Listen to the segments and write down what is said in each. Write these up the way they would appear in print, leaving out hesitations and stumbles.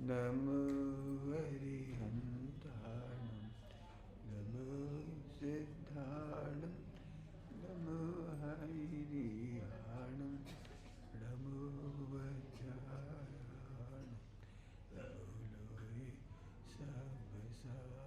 नमो हरिहन्ताणं नमो सिद्धाणं नमो हरिहाणं नमो वज्रायाणं नमो लोये सब साहू।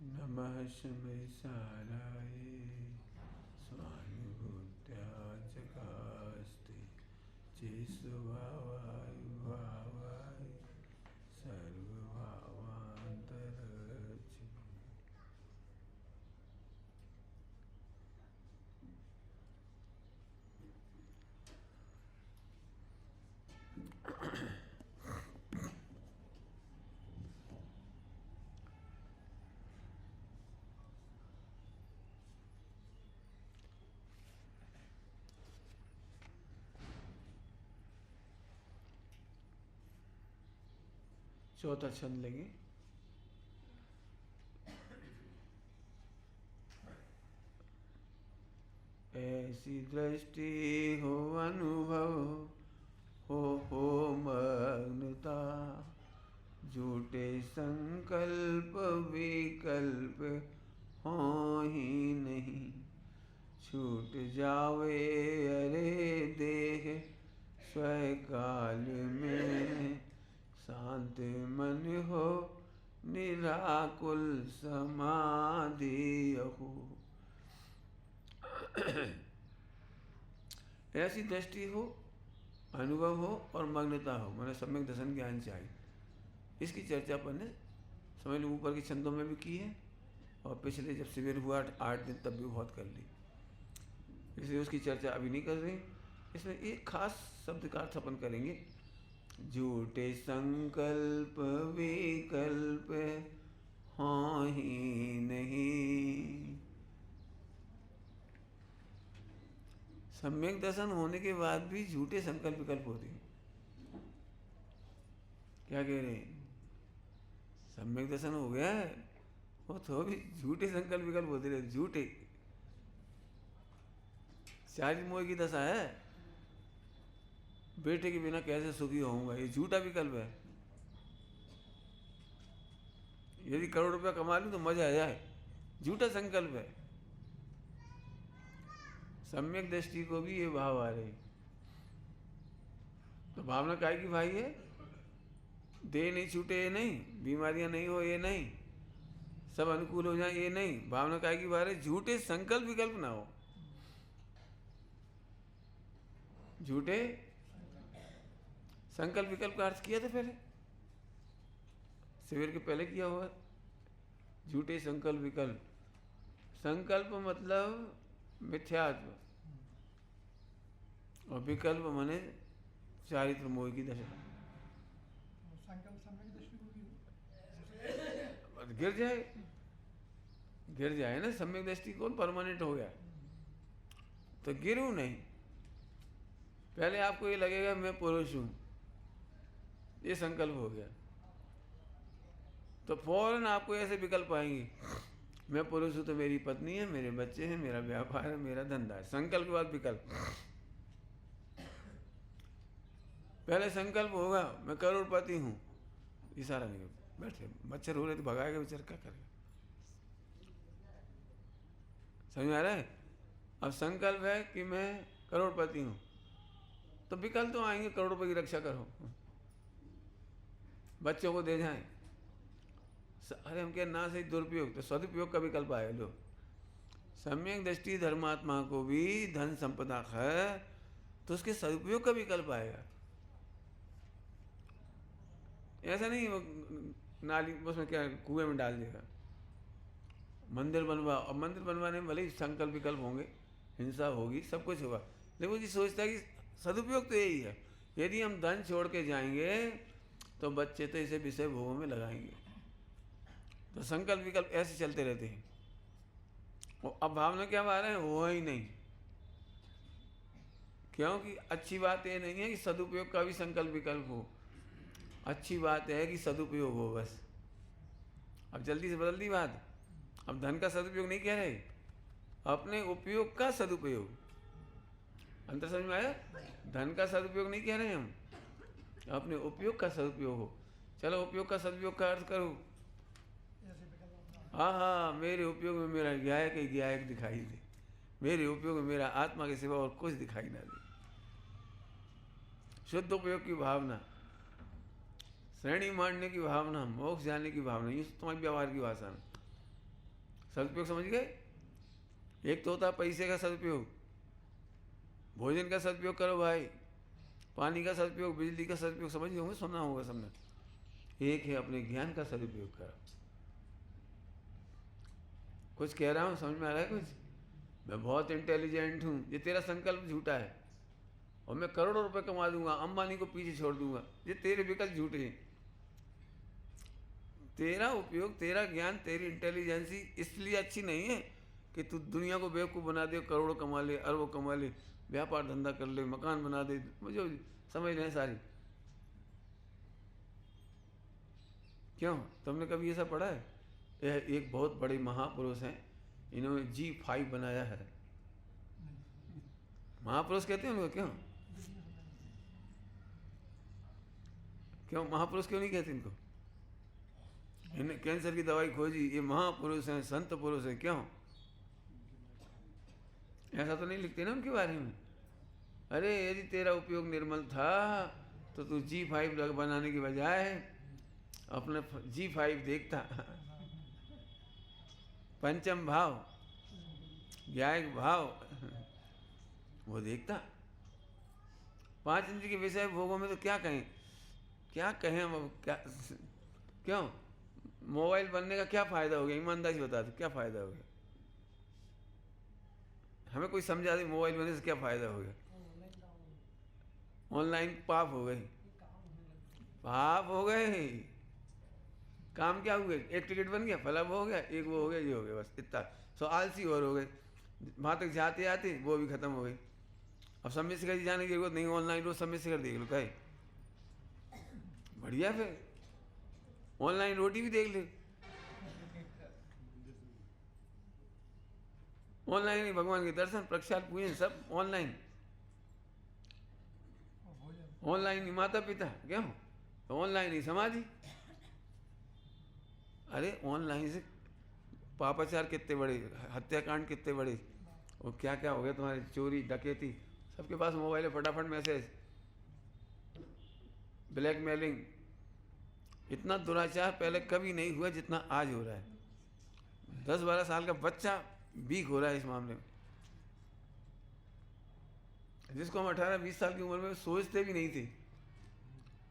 नमः शमैसालाय स्वानुभूत्याचकास्ते चेष्वावायुभावाय सर्वभावान्तरचि। चौथा छंद लेंगे। ऐसी दृष्टि हो अनुभव हो मग्नता, झूठे संकल्प विकल्प हो ही नहीं। छूट जावे अरे देह स्वकाल में, शांत मन हो निराकुल समाधि हो। ऐसी दृष्टि हो, अनुभव हो और मग्नता हो, मैंने सम्यक दर्शन ज्ञान चाहिए। इसकी चर्चा अपन ने समझ लो ऊपर के छंदों में भी की है और पिछले जब शिविर हुआ 8 दिन तब भी बहुत कर ली, इसलिए उसकी चर्चा अभी नहीं कर रहे। इसमें एक खास शब्द का अर्थ अपन करेंगे। झूठे संकल्प विकल्प हाँ ही नहीं। सम्यक दर्शन होने के बाद भी झूठे संकल्प विकल्प होते हैं। क्या कह रहे हैं? सम्यक दर्शन हो गया है वो तो भी झूठे संकल्प विकल्प होते रहे। झूठे शारीरिक मोह की दशा है। बेटे के बिना कैसे सुखी होऊंगा, ये झूठा विकल्प है। यदि करोड़ रुपया कमा लूं तो मजा आ जाए, झूठा संकल्प है। सम्यक दृष्टि को भी ये भाव आ रहे। तो भावना काय की भाई है? देह नहीं छूटे ये नहीं, बीमारियां नहीं हो ये नहीं, सब अनुकूल हो जाए ये नहीं। भावना काय की भाव है? झूठे संकल्प विकल्प ना हो। झूठे संकल्प विकल्प का अर्थ किया था पहले, शिविर के पहले किया हुआ। झूठे संकल्प विकल्प, संकल्प मतलब मिथ्यात्व और विकल्प माने चारित्र मोह की दशा। गिर जाए ना सम्यक दृष्टिकोण परमानेंट हो गया तो गिरूं नहीं। पहले आपको ये लगेगा मैं पुरुष हूं, ये संकल्प हो गया तो फौरन आपको ऐसे विकल्प आएंगे। मैं पुरुष हूं तो मेरी पत्नी है, मेरे बच्चे हैं, मेरा व्यापार है, मेरा धंधा है। संकल्प के बाद विकल्प। पहले संकल्प होगा मैं करोड़पति हूं, इशारा नहीं होता, बैठे मच्छर हो रहे तो भगाएगा बेचारा, क्या करेगा। समझ में आ रहा है। अब संकल्प है कि मैं करोड़पति हूँ, तो विकल्प तो आएंगे, करोड़ रुपए की रक्षा करो, बच्चों को दे जाएं। अरे हम क्या ना सही दुरुपयोग, तो सदुपयोग का विकल्प आएगा। लो, सम्यक दृष्टि धर्मात्मा को भी धन संपदा है तो उसके सदुपयोग का विकल्प आएगा। ऐसा नहीं वो नाली उसमें क्या कुएं में डाल देगा। मंदिर बनवा, और मंदिर बनवाने में भले ही संकल्प विकल्प होंगे, हिंसा होगी, सब कुछ होगा, लेकिन वो जी सोचता है कि सदुपयोग तो यही है। यदि हम धन छोड़ के जाएंगे तो बच्चे तो इसे विषय भोगों में लगाएंगे। तो संकल्प विकल्प ऐसे चलते रहते हैं। अब भावना क्या आ रहा है, वो ही नहीं, क्योंकि अच्छी बात ये नहीं है कि सदुपयोग का भी संकल्प विकल्प हो, अच्छी बात है कि सदुपयोग हो बस। अब जल्दी से बदल दी बात, अब धन का सदुपयोग नहीं कह रहे, अपने उपयोग का सदुपयोग। अंतर समझ में आया। धन का सदुपयोग नहीं कह रहे हम, अपने उपयोग का सदुपयोग हो। चलो उपयोग का सदुपयोग का अर्थ करो, हाँ हाँ, मेरे उपयोग में मेरा गायक ही गायक दिखाई दे, मेरे उपयोग में मेरा आत्मा के सिवा और कुछ दिखाई ना दे। शुद्ध उपयोग की भावना, श्रेणी मांडने की भावना, मोक्ष जाने की भावना, ये तुम्हारी व्यवहार की भाषा में सदुपयोग समझ गए। एक तो होता है पैसे का सदुपयोग, भोजन का सदुपयोग करो भाई, पानी का सदुपयोग, बिजली का सदुपयोग, समझ होंगे, सुना होगा सबने। एक है अपने ज्ञान का सदुपयोग करो। कुछ कह रहा हूँ, समझ में आ रहा है कुछ। मैं बहुत इंटेलिजेंट हूँ, ये तेरा संकल्प झूठा है, और मैं करोड़ों रुपए कमा दूंगा, अंबानी को पीछे छोड़ दूंगा, ये तेरे विकल्प झूठे हैं। तेरा उपयोग, तेरा ज्ञान, तेरी इंटेलिजेंसी इसलिए अच्छी नहीं है कि तू दुनिया को बेवकूफ़ बना दे, करोड़ों कमा ले, अरबों कमा ले, व्यापार धंधा कर ले, मकान बना दे, मुझे समझ लें सारी। क्यों, तुमने कभी ऐसा पढ़ा है। यह एक बहुत बड़े महापुरुष हैं, इन्होंने G5 बनाया है। महापुरुष कहते हैं उनको, क्यों क्यों महापुरुष क्यों नहीं कहते इनको। इन्हें कैंसर की दवाई खोजी, ये महापुरुष हैं, संत पुरुष हैं, क्यों ऐसा तो नहीं लिखते ना उनके बारे में। अरे यदि तेरा उपयोग निर्मल था तो तू G5 बनाने की बजाय अपने G5 देखता। पंचम भाव, ज्ञायक भाव, वो देखता। 5 इंद्रिय के विषय भोगों में तो क्या कहें, क्या कहें हम अब, क्या क्यों। मोबाइल बनने का क्या फ़ायदा हो गया, ईमानदारी से बता दो, क्या फ़ायदा हो गया। हमें कोई समझा दे, मोबाइल बनने से क्या फ़ायदा हो गया। ऑनलाइन पाप हो गए, पाप हो गए, काम क्या हुए, एक टिकट बन गया, फला वो हो गया, एक वो हो गया, ये हो गया, बस इतना। सो आलसी और हो गए, वहाँ तक जाते आते वो भी ख़त्म हो गई। अब समय शिखर जी जाने की जरूरत नहीं, ऑनलाइन रोज समय शिखर देख लो, कहे बढ़िया। फिर ऑनलाइन रोटी भी देख ले, ऑनलाइन ही भगवान के दर्शन, प्रक्षाल, पूजन सब ऑनलाइन। ऑनलाइन ही माता पिता, क्यों, तो ऑनलाइन ही समाधि। अरे ऑनलाइन से पापाचार कितने बड़े, हत्याकांड कितने बड़े, और क्या क्या हो गया तुम्हारे, चोरी डकैती, सबके पास मोबाइल है, फटाफट मैसेज, ब्लैकमेलिंग। इतना दुराचार पहले कभी नहीं हुआ जितना आज हो रहा है। 10-12 साल का बच्चा वीक हो रहा है इस मामले में, जिसको हम 18-20 साल की उम्र में सोचते भी नहीं थे,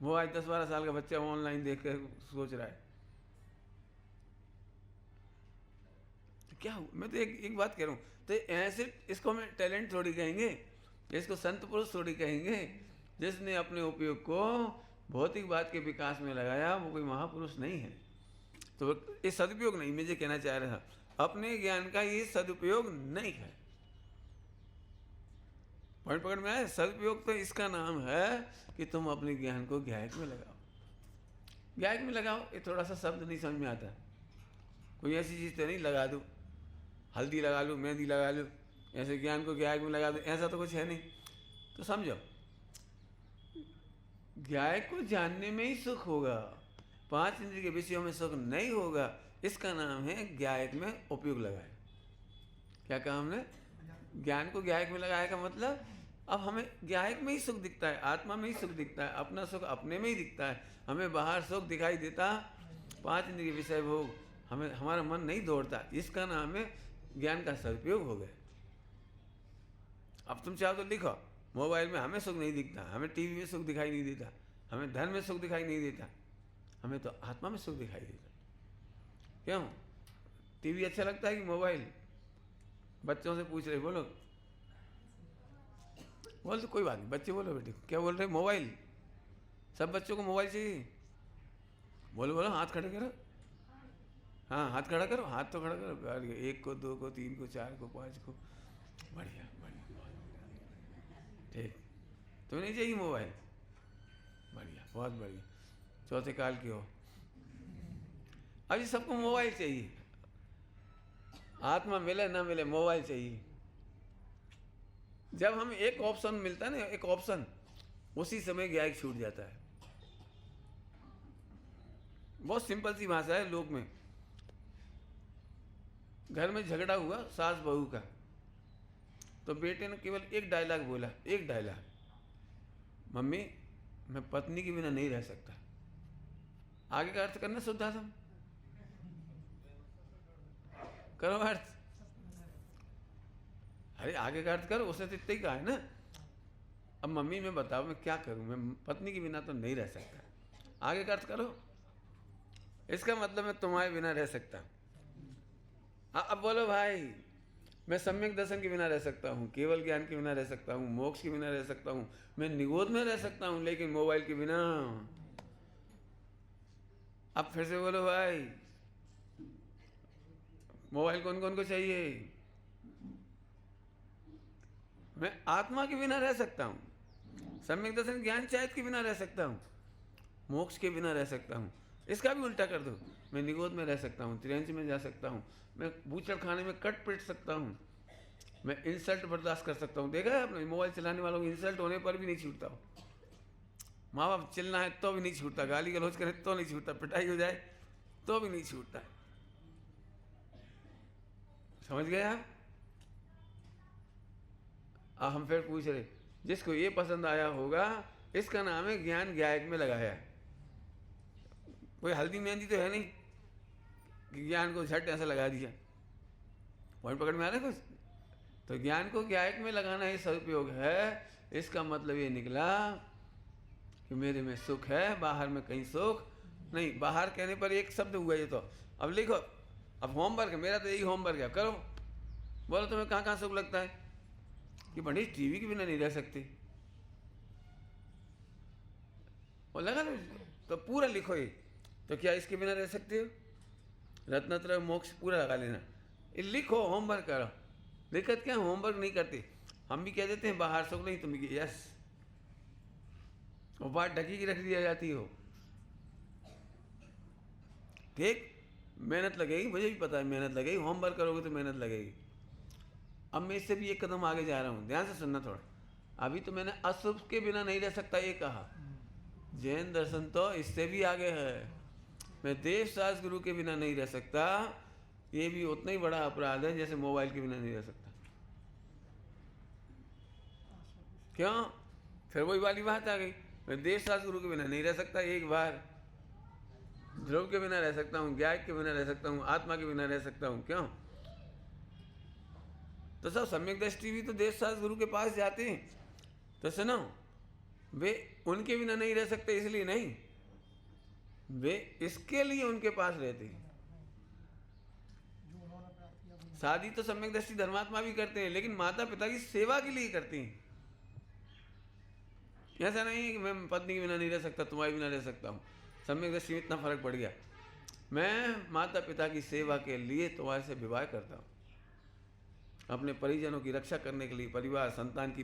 वो आज 10-12 साल का बच्चा ऑनलाइन देख कर सोच रहा है। तो क्या हुआ, मैं तो एक बात कह रहा हूँ, तो ऐसे इसको मैं टैलेंट थोड़ी कहेंगे, इसको संत पुरुष थोड़ी कहेंगे। जिसने अपने उपयोग को भौतिक बात के विकास में लगाया वो कोई महापुरुष नहीं है। तो ये सदुपयोग नहीं, मैं ये कहना चाह रहा था, अपने ज्ञान का ये सदुपयोग नहीं है। पॉइंट पकड़ में आया। सदुपयोग तो इसका नाम है कि तुम अपने ज्ञान को ज्ञायक में लगाओ। ज्ञायक में लगाओ, ये थोड़ा सा शब्द नहीं समझ में आता। कोई ऐसी चीज़ तो नहीं लगा दो, हल्दी लगा लो, मेहंदी लगा लो, ऐसे ज्ञान को ज्ञायक में लगा दो, ऐसा तो कुछ है नहीं। तो समझो, ज्ञायक को जानने में ही सुख होगा, 5 इंद्रिय के विषयों में सुख नहीं होगा, इसका नाम है ज्ञायक में उपयोग लगाया। क्या कहा हमने? ज्ञान को ज्ञायक में लगाया का मतलब अब हमें ज्ञायक में ही सुख दिखता है, आत्मा में ही सुख दिखता है, अपना सुख अपने में ही दिखता है, हमें बाहर सुख दिखाई देता 5 इंद्रिय विषय भोग हमें हमारा मन नहीं दौड़ता, इसका नाम है ज्ञान का सदुपयोग हो गया। अब तुम चाहो तो लिखो, मोबाइल में हमें सुख नहीं दिखता, हमें टीवी में सुख दिखाई नहीं देता, हमें धन में सुख दिखाई नहीं देता, हमें तो आत्मा में सुख दिखाई देता। क्यों? टीवी अच्छा लगता है कि मोबाइल? बच्चों से पूछ रहे, बोलो बोल, तो कोई बात नहीं, बच्चे बोलो बेटे क्या बोल रहे? मोबाइल। सब बच्चों को मोबाइल चाहिए। बोलो बोलो, हाथ खड़े करो। हाँ हाथ खड़ा करो, हाथ तो खड़ा करो। 1 को 2 को 3 को 4 को 5 को। बढ़िया बढ़िया, ठीक। तो नहीं चाहिए मोबाइल? बढ़िया, बहुत बढ़िया, चौथे काल के हो। अभी सबको मोबाइल चाहिए, आत्मा मिले ना मिले मोबाइल चाहिए। जब हमें एक ऑप्शन मिलता है ना, एक ऑप्शन, उसी समय ज्ञायक छूट जाता है। बहुत सिंपल सी भाषा है लोक में। घर में झगड़ा हुआ सास बहू का, तो बेटे ने केवल एक डायलॉग बोला, एक डायलॉग, मम्मी मैं पत्नी के बिना नहीं रह सकता। आगे का अर्थ करना शुद्धात्म, करो अर्थ। अरे आगे का अर्थ करो, उसने तो इतना ही कहा है ना। अब मम्मी मैं बताओ मैं क्या करूं, मैं पत्नी के बिना तो नहीं रह सकता। आगे का अर्थ करो, इसका मतलब मैं तुम्हारे बिना रह सकता। अब बोलो भाई, मैं सम्यक दर्शन के बिना रह सकता हूँ, केवल ज्ञान के बिना रह सकता हूँ, मोक्ष के बिना रह सकता हूँ, मैं निगोद में रह सकता हूँ, लेकिन मोबाइल के बिना। अब फिर से बोलो भाई, मोबाइल कौन कौन को चाहिए? मैं आत्मा के बिना रह सकता हूँ, सम्यक दर्शन ज्ञान चाहत के बिना रह सकता हूँ, मोक्ष के बिना रह सकता हूँ। इसका भी उल्टा कर दो, मैं निगोद में रह सकता हूँ, त्रियंच में जा सकता हूँ, मैं बूचड़ खाने में कट पिट सकता हूँ, मैं इंसल्ट बर्दाश्त कर सकता हूँ। देखा है आपने मोबाइल चलाने वालों को इंसल्ट होने पर भी नहीं छूटता हो। माँ बाप चिल्ला है तो भी नहीं छूटता, गाली गलौज करे तो नहीं छूटता, पिटाई हो जाए तो भी नहीं छूटता। समझ गए आप? अब हम फिर पूछ रहे, जिसको ये पसंद आया होगा, इसका नाम है ज्ञान ज्ञायक में लगाया। कोई हल्दी मेहंदी तो है नहीं कि ज्ञान को झट ऐसा लगा दिया। पॉइंट पकड़ में आ रहा है कुछ? तो ज्ञान को ज्ञायक में लगाना ही सदुपयोग है। इसका मतलब ये निकला कि मेरे में सुख है, बाहर में कहीं सुख नहीं। बाहर कहने पर एक शब्द हुआ ये तो। अब लिखो, अब होमवर्क है मेरा, तो यही होमवर्क है, करो। बोलो तुम्हें कहाँ कहाँ सुख लगता है? कि पंडित टीवी के बिना नहीं रह सकते, और लगा लो तो पूरा लिखो ये। तो क्या इसके बिना रह सकते हो? रत्नत्रय मोक्ष पूरा लगा लेना, ये लिखो, होमवर्क करो। दिक्कत क्या, होमवर्क नहीं करते। हम भी कह देते हैं बाहर सुख नहीं, तुम भी यस, और बात ढकी की रख दिया जाती हो। ठीक, मेहनत लगेगी, मुझे भी पता है मेहनत लगेगी, होमवर्क करोगे तो मेहनत लगेगी। अब मैं इससे भी एक कदम आगे जा रहा हूँ, ध्यान से सुनना थोड़ा। अभी तो मैंने अशुभ के बिना नहीं रह सकता ये कहा, जैन दर्शन तो इससे भी आगे है। मैं देव शास्त्र गुरु के बिना नहीं रह सकता, ये भी उतना ही बड़ा अपराध है जैसे मोबाइल के बिना नहीं रह सकता। क्यों? फिर वही वाली बात आ गई, मैं देव शास्त्र गुरु के बिना नहीं रह सकता एक बार, ध्रुव के बिना रह सकता हूँ, ज्ञायक के बिना रह सकता हूँ, आत्मा के बिना रह सकता हूँ। क्यों? तो सब सम्यक दृष्टि भी तो देव शास्त्र गुरु के पास जाते हैं। तो सुनो, वे उनके बिना नहीं रह सकते इसलिए नहीं, वे इसके लिए उनके पास रहते हैं। शादी तो सम्यक दृष्टि धर्मात्मा भी करते हैं, लेकिन माता पिता की सेवा के लिए करते हैं। ऐसा नहीं है कि मैं पत्नी के बिना नहीं रह सकता, तुम्हारे बिना रह सकता हूँ। सम्यक दृष्टि में इतना फर्क पड़ गया, मैं माता पिता की सेवा के लिए तुम्हारे से विवाह करता हूँ, अपने परिजनों की रक्षा करने के लिए, परिवार संतान की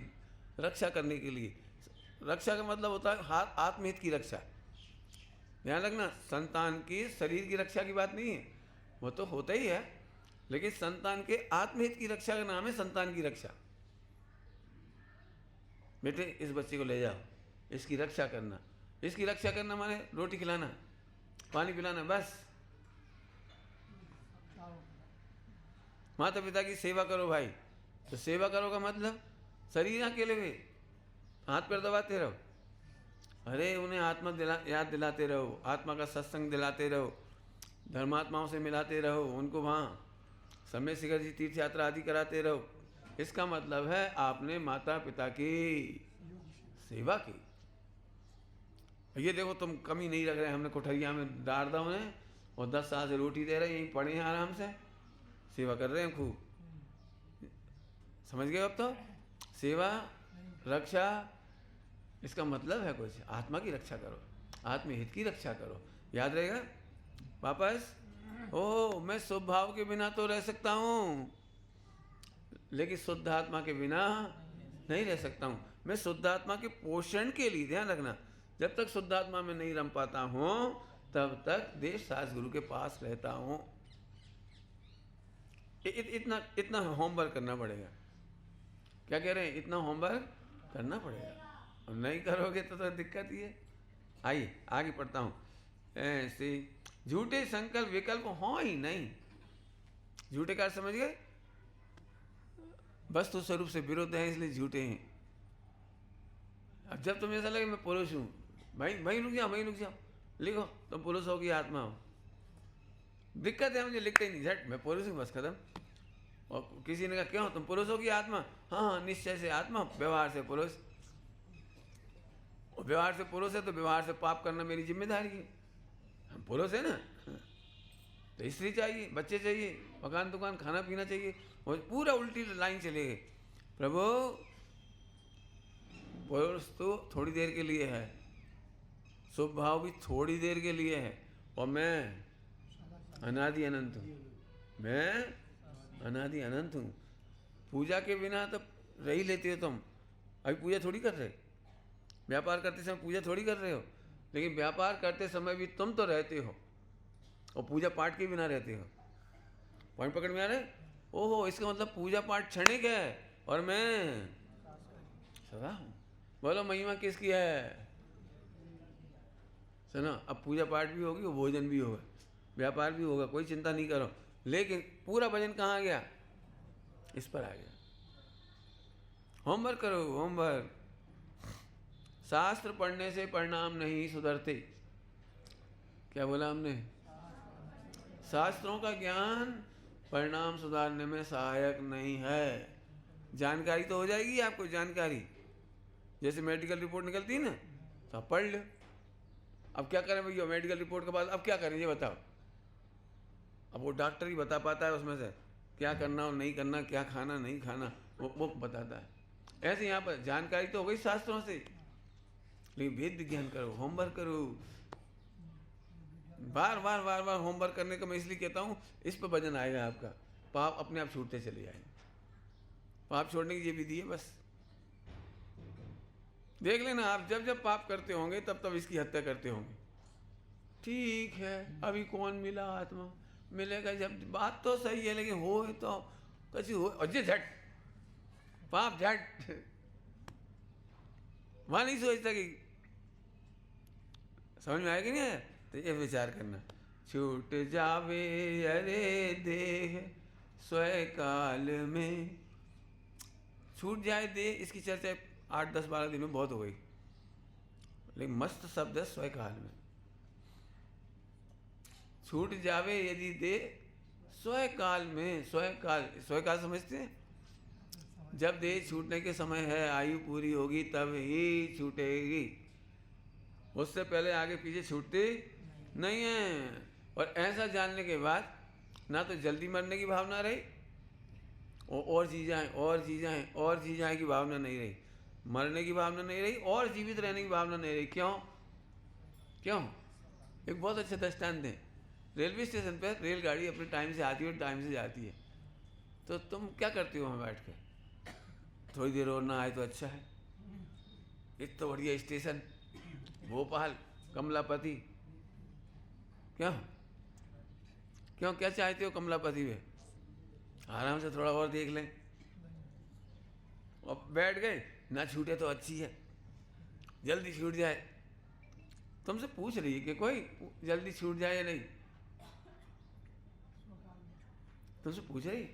रक्षा करने के लिए। रक्षा का मतलब होता है आत्महित की रक्षा। ध्यान रखना, संतान की शरीर की रक्षा की बात नहीं है, वो तो होता ही है, लेकिन संतान के आत्महित की रक्षा का नाम है संतान की रक्षा। बेटे इस बच्चे को ले जाओ, इसकी रक्षा करना। इसकी रक्षा करना माने रोटी खिलाना, पानी पिलाना, बस। माता पिता की सेवा करो भाई। तो सेवा करो का मतलब शरीर अकेले में हाथ पैर दबाते रहो, अरे उन्हें आत्मा याद दिलाते रहो, आत्मा का सत्संग दिलाते रहो, धर्मात्माओं से मिलाते रहो, उनको वहाँ समय शिखर जी तीर्थ यात्रा आदि कराते रहो। इसका मतलब है आपने माता पिता की सेवा की। ये देखो तुम कमी नहीं रख रहे, हमने कोठरिया में डाल दो उन्हें और 10 साल से रोटी दे रहे हैं, यहीं पड़े हैं आराम से, सेवा कर रहे हैं खूब। समझ गए अब? तो सेवा रक्षा इसका मतलब है कुछ, आत्मा की रक्षा करो, आत्महित की रक्षा करो, याद रहेगा। वापस ओ मैं शुभ भाव के बिना तो रह सकता हूँ, लेकिन शुद्ध आत्मा के बिना नहीं रह सकता हूँ। मैं शुद्ध आत्मा के पोषण के लिए, ध्यान रखना, जब तक शुद्ध आत्मा में नहीं रम पाता हूँ तब तक देश सास गुरु के पास रहता हूँ। इतना होमवर्क करना पड़ेगा। क्या कह रहे हैं? इतना होमवर्क करना पड़ेगा, और नहीं करोगे तो दिक्कत ही है। आइए आगे पढ़ता हूँ। ऐसे झूठे संकल्प विकल्प हो ही नहीं। झूठे का समझ गए? वस्तु स्वरूप से विरुद्ध है, इसलिए झूठे हैं। अब जब तुम्हें ऐसा लगे मैं पुरुष हूँ, भाई रुक जाओ, लिखो तुम पुरुष हो कि आत्मा हो। दिक्कत है मुझे, लिखते ही नहीं, झट मैं पुरुष हूँ, बस खत्म। और किसी ने कहा क्यों तुम पुरुष हो कि आत्मा? हाँ निश्चय से आत्मा, व्यवहार से पुरुष। और व्यवहार से पुरुष है तो व्यवहार से पाप करना मेरी जिम्मेदारी है। हम पुरुष है ना, तो स्त्री चाहिए, बच्चे चाहिए, मकान दुकान, खाना पीना चाहिए, और पूरा उल्टी लाइन चले गए। प्रभु पुरुष तो थोड़ी देर के लिए है, शुभ भाव भी थोड़ी देर के लिए है, और मैं अनादि अनंत हूँ, मैं अनादि अनंत हूँ। पूजा के बिना तो रह ही लेते हो तुम। अभी पूजा थोड़ी कर रहे, व्यापार करते समय पूजा थोड़ी कर रहे हो, लेकिन व्यापार करते समय भी तुम तो रहते हो, और पूजा पाठ के बिना रहते हो। पॉइंट पकड़ में आ रहे? ओहो, इसका मतलब पूजा पाठ क्षणिक है और मैं सदा हूँ। बोलो महिमा किसकी है? सुनो, अब पूजा पाठ भी होगी, भोजन भी होगा, व्यापार भी होगा, कोई चिंता नहीं करो, लेकिन पूरा वजन कहाँ गया? इस पर आ गया। होमवर्क करो, होमवर्क। शास्त्र पढ़ने से परिणाम नहीं सुधरते। क्या बोला हमने? शास्त्रों का ज्ञान परिणाम सुधारने में सहायक नहीं है। जानकारी तो हो जाएगी आपको, जानकारी जैसे मेडिकल रिपोर्ट निकलती है ना, तो आप पढ़ लो। अब क्या करें भैया, मेडिकल रिपोर्ट के बाद अब क्या करें ये बताओ। अब वो डॉक्टर ही बता पाता है उसमें से क्या करना और नहीं करना, क्या खाना नहीं खाना, वो बताता है। ऐसे यहाँ पर जानकारी तो हो गई शास्त्रों से, लेकिन वेद विज्ञान करो, होमवर्क करो। बार बार होमवर्क करने का मैं इसलिए कहता हूँ, इस पर वजन आएगा आपका, पाप अपने आप छूटते चले जाएंगे। पाप छोड़ने की ये विधि है बस। देख लेना आप, जब जब पाप करते होंगे तब तब इसकी हत्या करते होंगे। ठीक है, अभी कौन मिला आत्मा? मिलेगा जब। बात तो सही है, लेकिन हो तो कैसी हो, अजय झट पाप झट वहां नहीं सोचता कि समझ में आएगी नहीं। तो ये विचार करना, छूट जावे अरे देह स्वय काल में। छूट जाए दे, इसकी चर्चा 8, 10, 12 दिन में बहुत हो गई, लेकिन मस्त शब्द है स्वय काल में। छूट जावे यदि दे स्वय काल में। स्वय काल समझते हैं? जब देह छूटने के समय है, आयु पूरी होगी तब ही छूटेगी, उससे पहले आगे पीछे छूटती नहीं है। और ऐसा जानने के बाद ना तो जल्दी मरने की भावना रही, और जी जाए की भावना नहीं रही, मरने की भावना नहीं रही, और जीवित रहने की भावना नहीं रही। क्यों? एक बहुत अच्छा दृष्टांत दें। रेलवे स्टेशन पर रेलगाड़ी अपने टाइम से आती है और टाइम से जाती है, तो तुम क्या करते हो वहाँ बैठ कर? थोड़ी देर और ना आए तो अच्छा है। इतना बढ़िया स्टेशन भोपाल कमलापति। क्या चाहते हो कमलापति में? आराम से थोड़ा और देख लें, और बैठ गए, ना छूटे तो अच्छी है, जल्दी छूट जाए। तुमसे पूछ रही है कि कोई जल्दी छूट जाए या नहीं, तुमसे पूछ रही।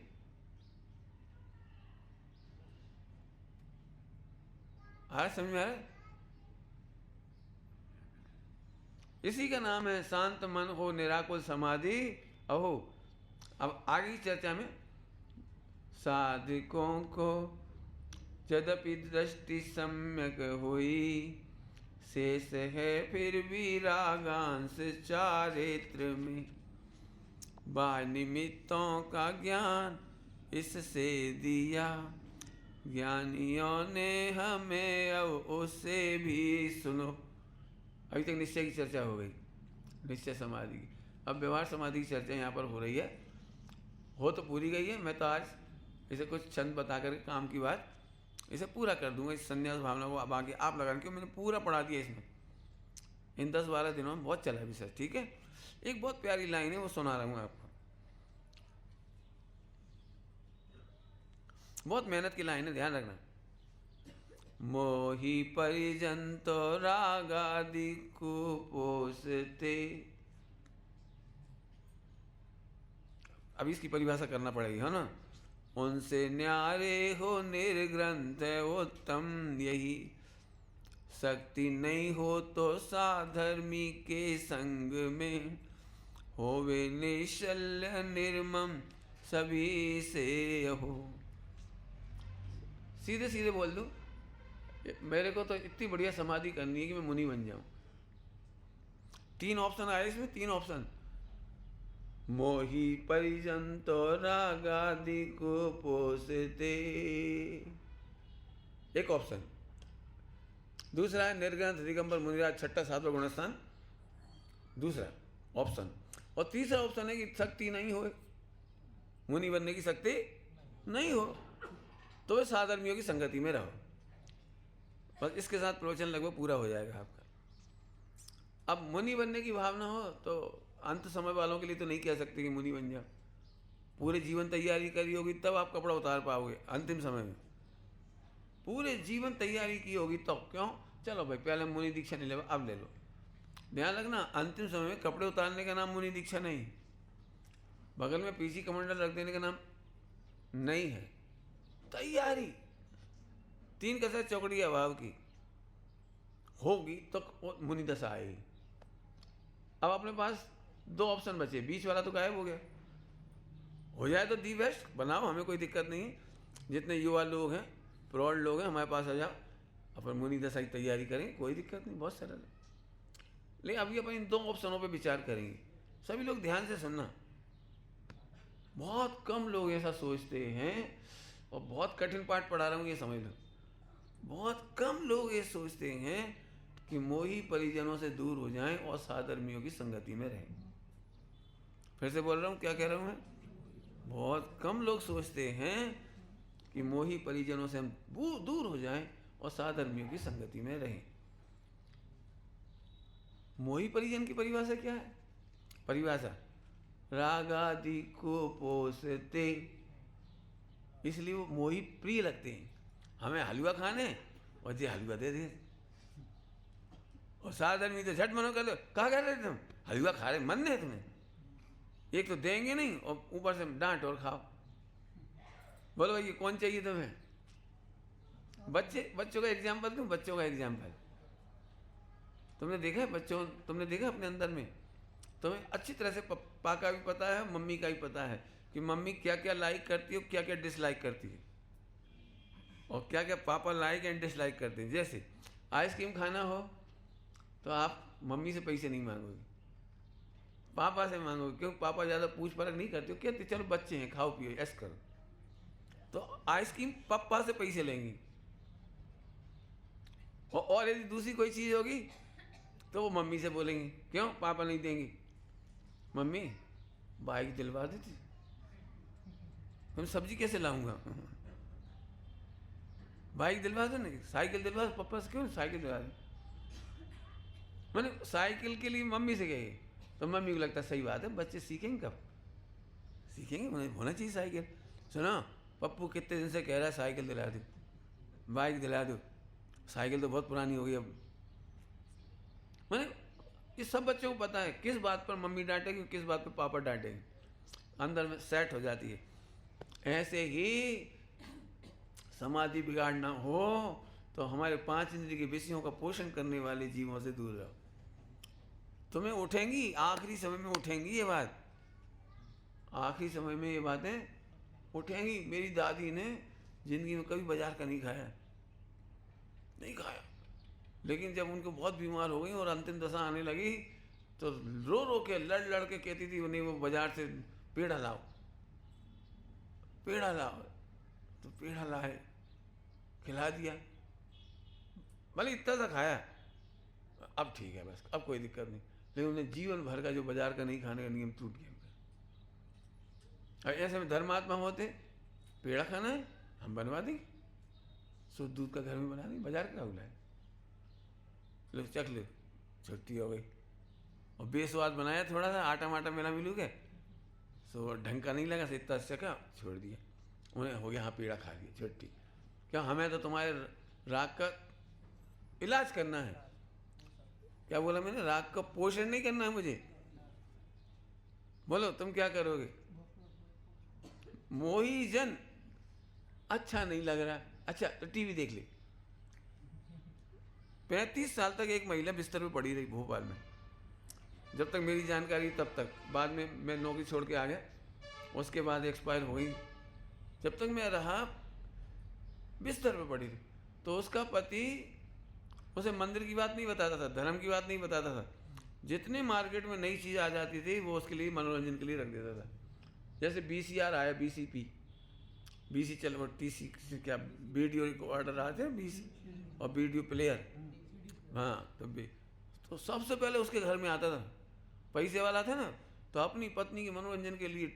आज समझ में आ रहा है? इसी का नाम है शांत मन हो निराकुल समाधि। अहो अब आगे की चर्चा में साधकों को यद्यपि दृष्टि सम्यक हुई, शेष है फिर भी रागांश चारित्र में। बाह्य निमित्तों का ज्ञान इससे दिया, ज्ञानियों ने हमें अब उससे भी सुनो। अभी तक निश्चय की चर्चा हो गई, निश्चय समाधि की। अब व्यवहार समाधि की चर्चा यहाँ पर हो रही है। हो तो पूरी गई है। मैं तो आज इसे कुछ छंद बता कर काम की बात इसे पूरा कर दूंगा। इस संन्यास भावना को अब आगे आप लगा, क्योंकि मैंने पूरा पढ़ा दिया इसमें। इन 10-12 दिनों में बहुत चला विषय। ठीक है, एक बहुत प्यारी लाइन है, वो सुना रहा हूँ आपको। बहुत मेहनत की लाइन है, ध्यान रखना। मोही परिजन तो रागादि कुपोषते। अब इसकी परिभाषा करना पड़ेगी, है ना। उनसे न्यारे हो निर्ग्रंथ उत्तम यही, शक्ति नहीं हो तो साधर्मी के संग में, होवे निश्चल्य निर्मम सभी से हो। सीधे सीधे बोल दूं, मेरे को तो इतनी बढ़िया समाधि करनी है कि मैं मुनि बन जाऊं। 3 ऑप्शन आए इसमें, 3 ऑप्शन। मोही परिजन तो रागादि को पोषते, एक ऑप्शन। दूसरा है निर्ग्रंथ दिगंबर मुनिराज छठा सातवां गुणस्थान, दूसरा ऑप्शन। और तीसरा ऑप्शन है कि शक्ति नहीं हो, मुनि बनने की शक्ति नहीं हो, तो वे साधर्मियों की संगति में रहो। बस इसके साथ प्रवचन लगभग पूरा हो जाएगा आपका। अब मुनि बनने की भावना हो तो अंत समय वालों के लिए तो नहीं कह सकते कि मुनि बन जाओ। पूरे जीवन तैयारी करी होगी तब आप कपड़ा उतार पाओगे अंतिम समय में। पूरे जीवन तैयारी की होगी तो क्यों, चलो भाई पहले मुनि दीक्षा नहीं ले, अब ले लो। ध्यान रखना, अंतिम समय में कपड़े उतारने का नाम मुनि दीक्षा नहीं, बगल में पीसी कमंडल रख देने का नाम नहीं है। तैयारी 3 कसर चौकड़ी अभाव की होगी तो मुनि दशा आएगी। अब अपने पास 2 ऑप्शन बचे, बीच वाला तो गायब हो गया। हो जाए तो दी बेस्ट बनाओ, हमें कोई दिक्कत नहीं है। जितने युवा लोग हैं, प्रौढ़ लोग हैं, हमारे पास आ जाओ, अपन मुनि दशा की तैयारी करें, कोई दिक्कत नहीं, बहुत सरल है। लेकिन अभी अपन इन 2 ऑप्शनों पे विचार करेंगे। सभी लोग ध्यान से सुनना। बहुत कम लोग ऐसा सोचते हैं, और बहुत कठिन पाठ पढ़ा रहा हूँ ये समझ लो। बहुत कम लोग ये सोचते हैं कि मोही परिजनों से दूर हो जाएं और साधर्मियों की संगति में रहें। फिर से बोल रहा हूँ, क्या कह रहा हूँ मैं? बहुत कम लोग सोचते हैं कि मोही परिजनों से हम दूर हो जाएं और साधर्मियों की संगति में रहें। मोही परिजन की परिभाषा क्या है? परिभाषा रागादि को पोषते, इसलिए वो मोही प्रिय लगते हैं। हमें हलवा खाने और ये हलवा दे दे, और साधर्मी तो झट मनो कर दो, कहा कर रहे तुम हलवा खा रहे, मन नहीं तुम्हें, एक तो देंगे नहीं और ऊपर से डांट और खाओ। बोलो भाई ये कौन चाहिए तुम्हें? बच्चों का एग्जाम्पल दूं, बच्चों का एग्जाम्पल तुमने देखा है? बच्चों तुमने देखा अपने अंदर में? तुम्हें अच्छी तरह से पापा का भी पता है, मम्मी का भी पता है कि मम्मी क्या क्या लाइक करती है, क्या क्या डिसलाइक करती है, और क्या क्या पापा लाइक एंड डिसलाइक करते हैं। जैसे आइसक्रीम खाना हो तो आप मम्मी से पैसे नहीं मांगोगे, पापा से मांगोगे, क्योंकि पापा ज़्यादा पूछ परख नहीं करते, कहते चलो बच्चे हैं खाओ पियो ऐश करो। तो आइसक्रीम पापा से पैसे लेंगी। और यदि दूसरी कोई चीज़ होगी तो वो मम्मी से बोलेंगी, क्यों पापा नहीं देंगी? मम्मी बाइक दिलवा देती, मैं सब्जी कैसे लाऊंगा? बाइक दिलवा दो नहीं, साइकिल दिलवा दो, पापा से क्यों साइकिल दिलवा दो? मैंने साइकिल के लिए मम्मी से कही, तो मम्मी को लगता सही बात है, बच्चे सीखेंगे कब? सीखेंगे, उन्हें होना चाहिए साइकिल। सुनो पप्पू कितने दिन से कह रहा है साइकिल दिला दो, बाइक दिला दो, साइकिल तो बहुत पुरानी हो गई अब। मैंने ये सब बच्चों को पता है किस बात पर मम्मी डांटेगी, किस बात पर पापा डांटेंगे, अंदर में सेट हो जाती है। ऐसे ही समाधि बिगाड़ना हो तो हमारे 5 इंद्रिय के विषयों का पोषण करने वाले जीवों से दूर रहो। तुम्हें उठेंगी, आखिरी समय में उठेंगी ये बात, आखिरी समय में ये बातें उठेंगी। मेरी दादी ने जिंदगी में कभी बाजार का नहीं खाया, नहीं खाया, लेकिन जब उनको बहुत बीमार हो गई और अंतिम दशा आने लगी तो रो रो के लड़ लड़ के कहती थी उन्हें वो बाजार से पेड़ा लाओ, पेड़ा लाओ। तो पेड़ा लाए, खिला दिया, भले इतना सा खाया, अब ठीक है बस, अब कोई दिक्कत नहीं। लेकिन उन्हें जीवन भर का जो बाजार का नहीं खाने का नियम टूट गया। और ऐसे में धर्मात्मा होते, पेड़ा खाना है हम बनवा देंगे, शुद्ध दूध का घर में बना देंगे, बाजार का बुलाए, लो चख लो, छुट्टी हो गई। और बेस्वाद बनाया, थोड़ा सा आटा माटा मिला मिलू के, सो ढंग का नहीं लगा, से इतना चखा, छोड़ दिया, उन्हें हो गया हाँ पेड़ा खा लिया, छुट्टी। क्या हमें तो तुम्हारे राग का इलाज करना है। क्या बोला मैंने? राग का पोषण नहीं करना है मुझे। बोलो तुम क्या करोगे? मोही जन, अच्छा नहीं लग रहा, अच्छा तो टीवी देख ले। 35 साल तक एक महिला बिस्तर पे पड़ी रही भोपाल में, जब तक मेरी जानकारी तब तक। बाद में मैं नौकरी छोड़ के आ गया, उसके बाद एक्सपायर हो गई। जब तक मैं रहा बिस्तर पे पड़ी रही। तो उसका पति उसे मंदिर की बात नहीं बताता था, धर्म की बात नहीं बताता था, जितने मार्केट में नई चीज़ आ जाती थी वो उसके लिए मनोरंजन के लिए रख देता था। जैसे VCR आया, BC चल वो TC क्या वीडियो रिकॉर्डर आए थे, BC और वीडियो प्लेयर, हाँ तो सबसे पहले उसके घर में आता था। पैसे वाला था ना, तो अपनी पत्नी के मनोरंजन के लिए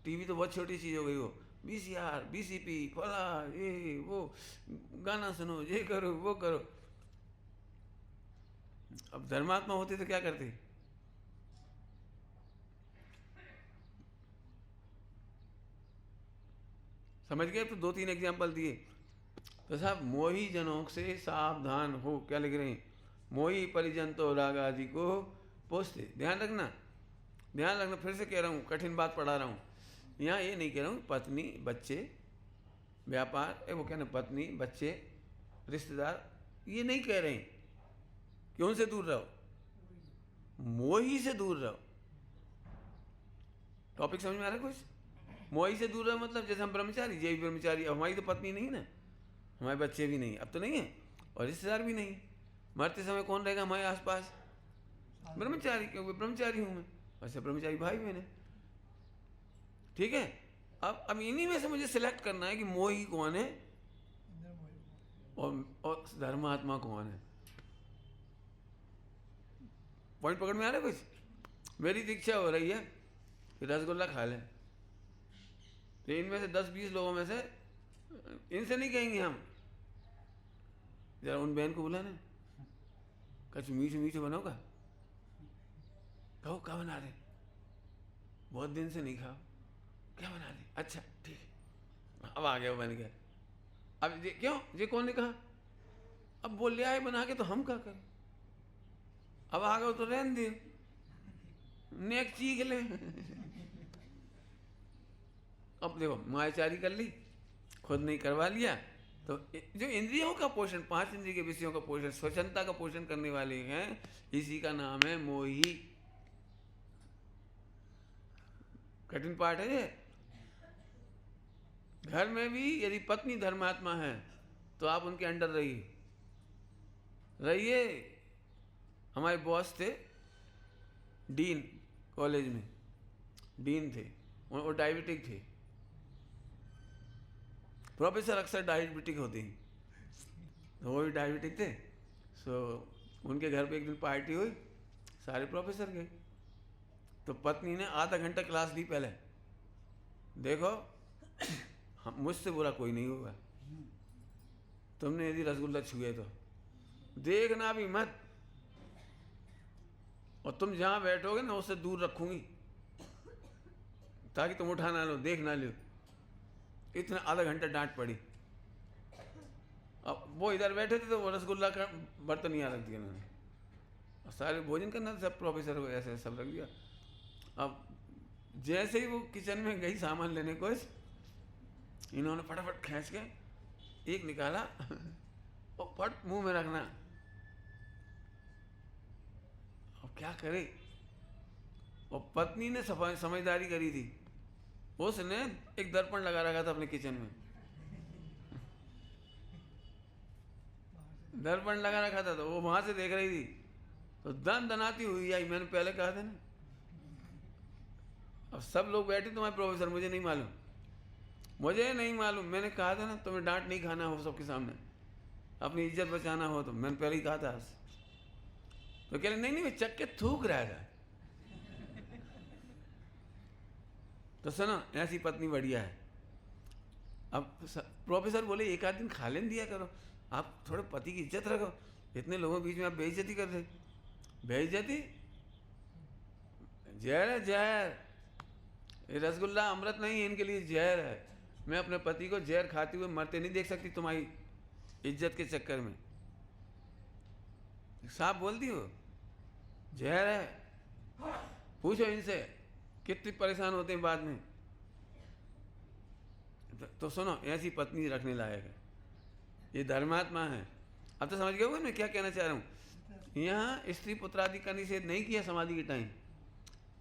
टीवी तो बहुत छोटी चीज़ हो गई, वो VCR BCP फला ये वो, गाना सुनो, ये करो वो करो। अब धर्मात्मा होते तो क्या करते? समझ गए? तो 2-3 एग्जाम्पल दिए। तो साहब मोही जनों से सावधान हो, क्या लिख रहे हैं? मोही परिजन तो राग आदि को पोसते। ध्यान रखना, ध्यान रखना, फिर से कह रहा हूँ, कठिन बात पढ़ा रहा हूँ। यहाँ ये नहीं कह रहा हूँ पत्नी बच्चे व्यापार, वो कहना पत्नी बच्चे रिश्तेदार, ये नहीं कह रहे हैं कि उनसे दूर रहो, मोही से दूर रहो। टॉपिक समझ में आ रहा है कुछ? मोही से दूर रहो मतलब जैसे हम ब्रह्मचारी, ये भी ब्रह्मचारी, अब हमारी तो पत्नी नहीं ना, हमारे बच्चे भी नहीं, अब तो नहीं है, और रिश्तेदार भी नहीं। मरते समय कौन रहेगा हमारे आसपास? ब्रह्मचारी, क्योंकि ब्रह्मचारी हूँ मैं, वैसे ब्रह्मचारी भाई मैंने, ठीक है। अब इन्हीं में से मुझे सिलेक्ट करना है कि मोही कौन है और धर्मात्मा कौन है। पॉइंट पकड़ में आ रहा है कुछ? मेरी दीक्षा हो रही है कि रसगुल्ला खा लें, तो इनमें से 10-20 लोगों में से इनसे नहीं कहेंगे हम, जरा उन बहन को बुलाना, कुछ मीठे मीठे बनाओगा, कहो क्या बना रहे, बहुत दिन से नहीं खाओ, क्या बना रहे, अच्छा ठीक है, अब आ गया वो बन गया। अब क्यों ये कौन ने कहा? अब बोल लिया है बना के, तो हम क्या करें? अब आ गए तो रहने दे, नेक चीख ले। अब देखो मायाचारी कर ली, खुद नहीं करवा लिया, तो जो इंद्रियों का पोषण, 5 इंद्रिय के विषयों का पोषण, स्वच्छंदता का पोषण करने वाले हैं, इसी का नाम है मोही। कठिन पाठ है ये। घर में भी यदि पत्नी धर्मात्मा है तो आप उनके अंडर रहिए। हमारे बॉस थे डीन, कॉलेज में डीन थे, वो डायबिटिक थे। प्रोफेसर अक्सर डायबिटिक होते हैं, तो वो भी डायबिटिक थे। सो उनके घर पे एक दिन पार्टी हुई, सारे प्रोफेसर गए, तो पत्नी ने आधा घंटा क्लास दी पहले, देखो हम मुझसे बुरा कोई नहीं होगा, तुमने यदि रसगुल्ला छुए तो देखना भी मत, और तुम जहाँ बैठोगे ना उससे दूर रखूंगी ताकि तुम उठा ना लो, देख ना लो। इतना आधा घंटा डांट पड़ी। अब वो इधर बैठे थे तो वो रसगुल्ला का बर्तन यहाँ रख दिया उन्होंने, और सारे भोजन करना, सब प्रोफेसर को ऐसे सब रख दिया। अब जैसे ही वो किचन में गई सामान लेने को, इन्होंने फटाफट खींच के एक निकाला और फट मुंह में रखना। अब क्या करे, और पत्नी ने समझदारी करी थी, उसने एक दर्पण लगा रखा था अपने किचन में, दर्पण लगा रखा था, तो वो वहां से देख रही थी, तो दन दनाती हुई आई। मैंने पहले कहा था ना, अब सब लोग बैठे, तुम्हारे प्रोफेसर, मुझे नहीं मालूम, मुझे नहीं मालूम, मैंने कहा था ना तुम्हें डांट नहीं खाना हो सबके सामने, अपनी इज्जत बचाना हो तो, मैंने पहले ही कहा था। तो कह रहे नहीं नहीं, मैं चक के थूक रहा था। तो सुनो, ऐसी पत्नी बढ़िया है। अब प्रोफेसर बोले एक आध दिन खा लेने दिया करो, आप थोड़े पति की इज्जत रखो, इतने लोगों के बीच में आप बेइज्जती कर रहे। बेइज्जती जहर है, जहर। ये रसगुल्ला अमृत नहीं है, इनके लिए जहर है। मैं अपने पति को जहर खाते हुए मरते नहीं देख सकती तुम्हारी इज्जत के चक्कर में। साफ बोलती हो, जहर है। पूछो इनसे कितनी परेशान होते हैं बाद में। तो सुनो, ऐसी पत्नी रखने लायक है, ये धर्मात्मा है। अब तो समझ गए हो मैं क्या कहना चाह रहा हूँ। यहाँ स्त्री पुत्रादि का निषेध नहीं किया समाधि के टाइम।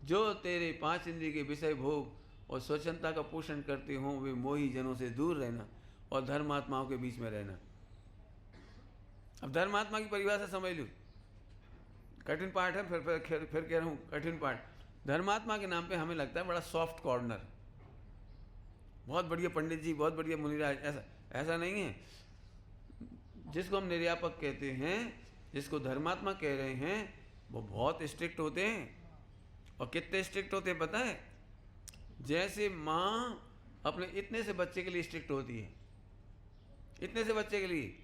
जो तेरे 5 इंद्रिय के विषय भोग और स्वच्छंदता का पोषण करते हों, वे मोही जनों से दूर रहना और धर्मात्माओं के बीच में रहना। अब धर्मात्मा की परिभाषा समझ लो, कठिन पाठ है, फिर कह रहा हूँ कठिन पाठ। धर्मात्मा के नाम पे हमें लगता है बड़ा सॉफ्ट कॉर्नर, बहुत बढ़िया पंडित जी, बहुत बढ़िया मुनिराज। ऐसा नहीं है। जिसको हम निर्यापक कहते हैं, जिसको धर्मात्मा कह रहे हैं, वो बहुत स्ट्रिक्ट होते हैं। और कितने स्ट्रिक्ट होते हैं पता है? जैसे माँ अपने इतने से बच्चे के लिए स्ट्रिक्ट होती है, इतने से बच्चे के लिए,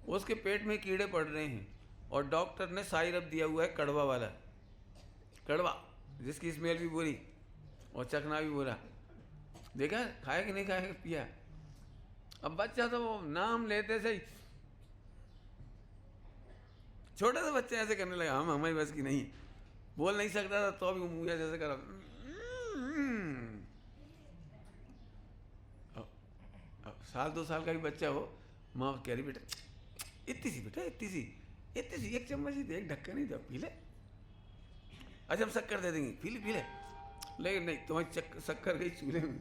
उसके पेट में कीड़े पड़ रहे हैं और डॉक्टर ने साइरप दिया हुआ है कड़वा वाला, कड़वा, जिसकी स्मेल भी बुरी और चखना भी बुरा। देखा, खाया कि नहीं खाया, पिया। अब बच्चा तो वो नाम लेते से ही, छोटा सा बच्चा ऐसे करने लगा, हम हमारी बस की नहीं, बोल नहीं सकता था तो भी मुंह जैसे करा। अब 1-2 साल का भी बच्चा हो, माँ कह रही बेटा इतनी सी, बेटा इतनी सी, एक चम्मच ही दे, एक ढक्कन ही दो, पी ले। अच्छा हम शक्कर दे देंगे, पी ले। लेकिन नहीं, तुम्हारी शक्कर गई चूल्हे में।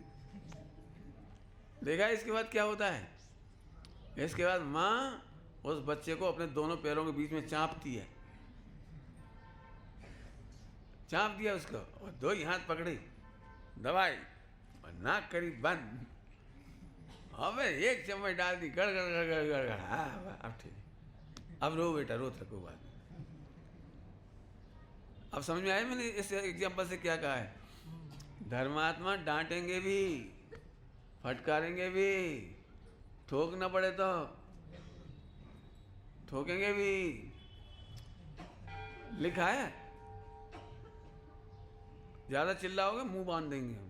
देखा इसके बाद क्या होता है? इसके बाद माँ उस बच्चे को अपने दोनों पैरों के बीच में चाँपती है, चाँप दिया उसको, और 2 ही हाथ पकड़ी, दवाई, और नाक करी बंद। अबे 1 चम्मच डाल दी, गड़ गड़ गड़ गड़ गड़ गड़। हाँ अब ठीक, अब रो बेटा, रो थको बात। अब समझ में आया मैंने इस एग्जाम्पल से क्या कहा है? धर्मात्मा डांटेंगे भी, फटकारेंगे भी, ठोक ना पड़े तो ठोकेंगे भी। लिखा है, ज्यादा चिल्लाओगे मुंह बांध देंगे हम।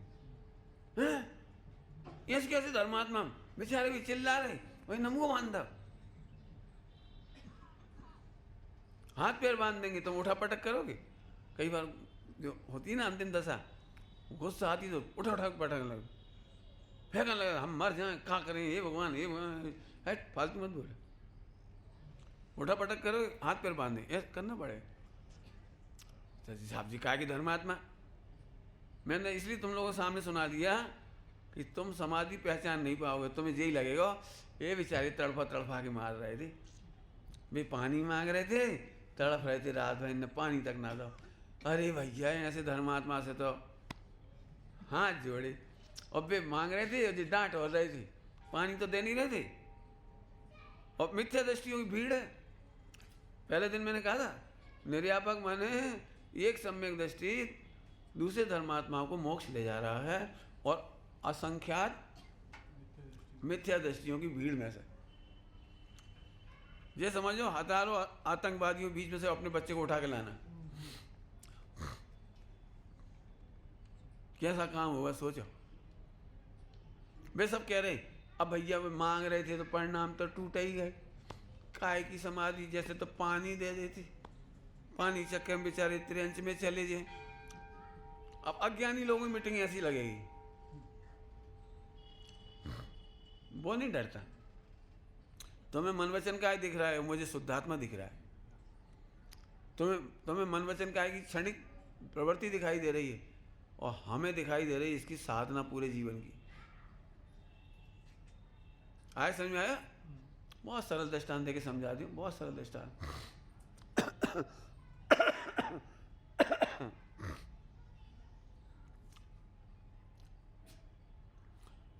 ये कैसे धर्मात्मा, बेचारे भी चिल्ला रहे, वही न मुंह बांध दो, हाथ पैर बांध देंगे, तुम उठा पटक करोगे। कई बार जो होती है ना अंतिम दशा, गुस्सा आती तो उठा उठा पटक लगे, फेंकने लगे, हम मर जाएं, क्या करें, हे भगवान, हे भगवान। है फालतू मत बोले, उठा पटक करो, हाथ पैर बांधे, ऐसा करना पड़ेगा। साहब जी कहा कि धर्मात्मा, मैंने इसलिए तुम लोगों के सामने सुना दिया कि तुम समाधि पहचान नहीं पाओगे। तुम्हें यही लगेगा ये बेचारे तड़फा के मार रहे थे, वे पानी मांग रहे थे, तड़फ रहे थे रात भर, इन्हें पानी तक ना दो। अरे भैया ऐसे धर्मात्मा से तो हाथ जोड़े, और वे मांग रहे थे, जो डांट हो रहे थे, पानी तो दे नहीं रहे थे। और मिथ्या दृष्टियों की भीड़ है। पहले दिन मैंने कहा था, निर्यापक माने एक सम्यक दृष्टि दूसरे धर्मात्माओं को मोक्ष ले जा रहा है, और असंख्यात मिथ्या दृष्टियों की भीड़ में से ये समझो हजारों आतंकवादियों बीच में से अपने बच्चे को उठा के लाना, कैसा काम होगा सोचो। वे सब कह रहे, अब भैया वे मांग रहे थे तो परिणाम तो टूट ही गए, काय की समाधि, जैसे तो पानी दे देती, पानी चक्कर में बेचारे त्रिंच में चले जाए। अब अज्ञानी लोगों की मीटिंग ऐसी लगेगी, वो नहीं डरता। तुम्हें मन वचन काय दिख रहा है? मुझे शुद्धात्मा दिख रहा है। तुम्हें मन वचन काय की क्षणिक प्रवृत्ति दिखाई दे रही है, और हमें दिखाई दे रही है इसकी साधना पूरे जीवन की। आया समझ में आया? बहुत सरल दृष्टांत देके समझा दूं, बहुत सरल दृष्टांत।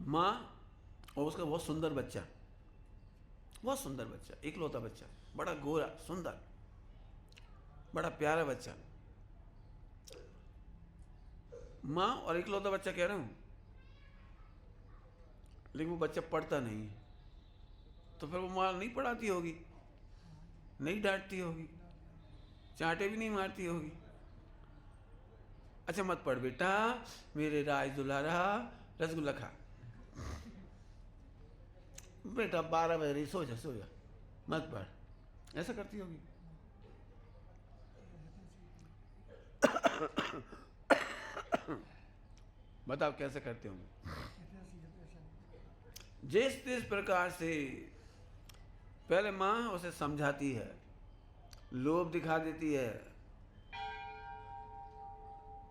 माँ और उसका बहुत सुंदर बच्चा, बहुत सुंदर बच्चा, इकलौता बच्चा, बड़ा गोरा सुंदर, बड़ा प्यारा बच्चा। माँ और इकलौता बच्चा कह रहा हूं, लेकिन वो बच्चा पढ़ता नहीं है, तो फिर वो माँ नहीं पढ़ाती होगी, नहीं डांटती होगी, चांटे भी नहीं मारती होगी। अच्छा मत पढ़ बेटा, मेरे राज दुलारा रसगुल्ला खा, बेटा 12 बजे सो जा, सो जा, मत पढ़, ऐसा करती होगी। बताओ कैसे करते होंगे? जिस प्रकार से पहले माँ उसे समझाती है, लोभ दिखा देती है,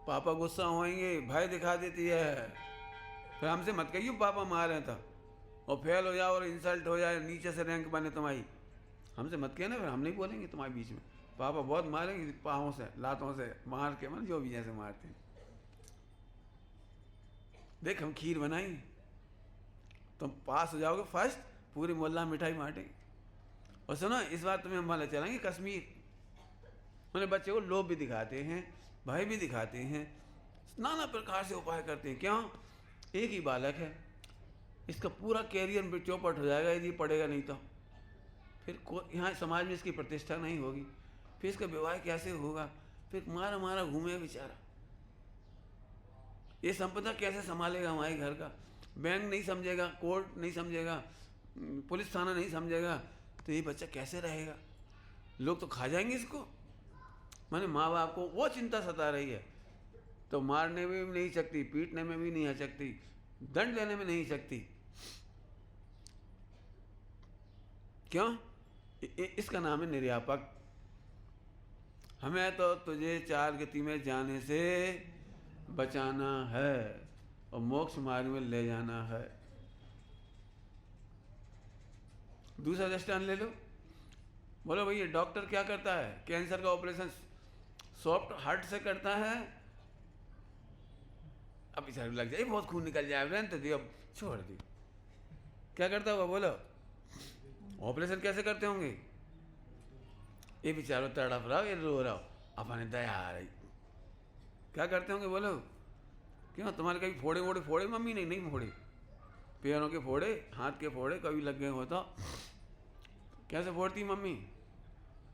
पापा गुस्सा होएंगे भय दिखा देती है, फिर हमसे मत कहियो पापा मारे था, और फेल हो जाओ और इंसल्ट हो जाए, नीचे से रैंक बने तुम्हारी, हमसे मत कहना, फिर हम नहीं बोलेंगे तुम्हारे बीच में। पापा बहुत मारेंगे, पाँवों से लातों से मार के, मन जो भी जैसे मारते हैं। देख हम खीर बनाई, तुम पास हो जाओगे फर्स्ट, पूरी मोहल्ला मिठाई बांटेंगे। और सुनो इस बार तुम्हें हम वाले चलेंगे कश्मीर। मैंने बच्चे को लोभ भी दिखाते हैं, भय भी दिखाते हैं, नाना प्रकार से उपाय करते हैं। क्यों? एक ही बालक है, इसका पूरा कैरियर में चौपट हो जाएगा यदि पढ़ेगा नहीं तो। फिर यहाँ समाज में इसकी प्रतिष्ठा नहीं होगी, फिर इसका विवाह कैसे होगा, फिर मारा मारा घूमेगा बेचारा। ये संपदा कैसे संभालेगा हमारे घर का? बैंक नहीं समझेगा, कोर्ट नहीं समझेगा, पुलिस थाना नहीं समझेगा, तो ये बच्चा कैसे रहेगा? लोग तो खा जाएंगे इसको। माने माँ बाप को वो चिंता सता रही है, तो मारने में भी नहीं सकती, पीटने में भी नहीं आ सकती, दंड देने में नहीं सकती। क्यों? इसका नाम है निर्यापक। हमें तो तुझे 4 गति में जाने से बचाना है और मोक्ष मार्ग में ले जाना है। दूसरा दृष्टांत ले लो। बोलो भैया डॉक्टर क्या करता है? कैंसर का ऑपरेशन सॉफ्ट हार्ट से करता है। अब इस लग जाए, बहुत खून निकल जाए, रहने दे, अब छोड़ दी। क्या करता होगा बोलो? ऑपरेशन कैसे करते होंगे? ये बेचारो तड़प रहा हो, ये रो रहा हो, अपने दया आ रही, क्या करते होंगे बोलो? क्यों तुम्हारे कभी फोड़े वोड़े फोड़े? मम्मी ने नहीं फोड़े, पैरों के फोड़े, हाथ के फोड़े कभी लग गए हो तो कैसे फोड़ती मम्मी?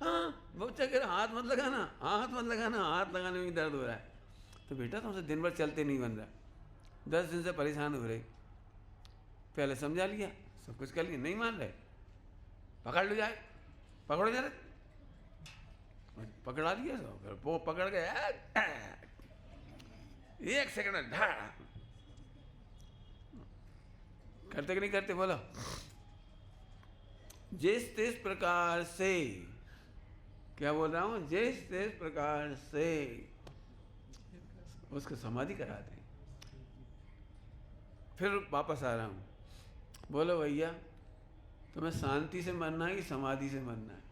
हाँ बच्चा कह रहा हाथ मत लगाना, हाथ मत लगाना, हाथ लगाने में दर्द हो रहा है। तो बेटा तुमसे दिन भर चलते नहीं बन रहा, 10 दिन से परेशान हो रहे, पहले समझा लिया, सब कुछ कर लिया, नहीं मान रहे, पकड़ लो जाए, पकड़ो जा रहे, पकड़ा दिया सब, फिर वो पकड़ गए 1 सेकंड ढा करते कि नहीं करते बोलो? जिस तिस प्रकार से, क्या बोल रहा हूं? जिस तिस प्रकार से उसको समाधि कराते हैं। फिर वापस आ रहा हूं, बोलो भैया तुम्हें शांति से मरना है कि समाधि से मरना है?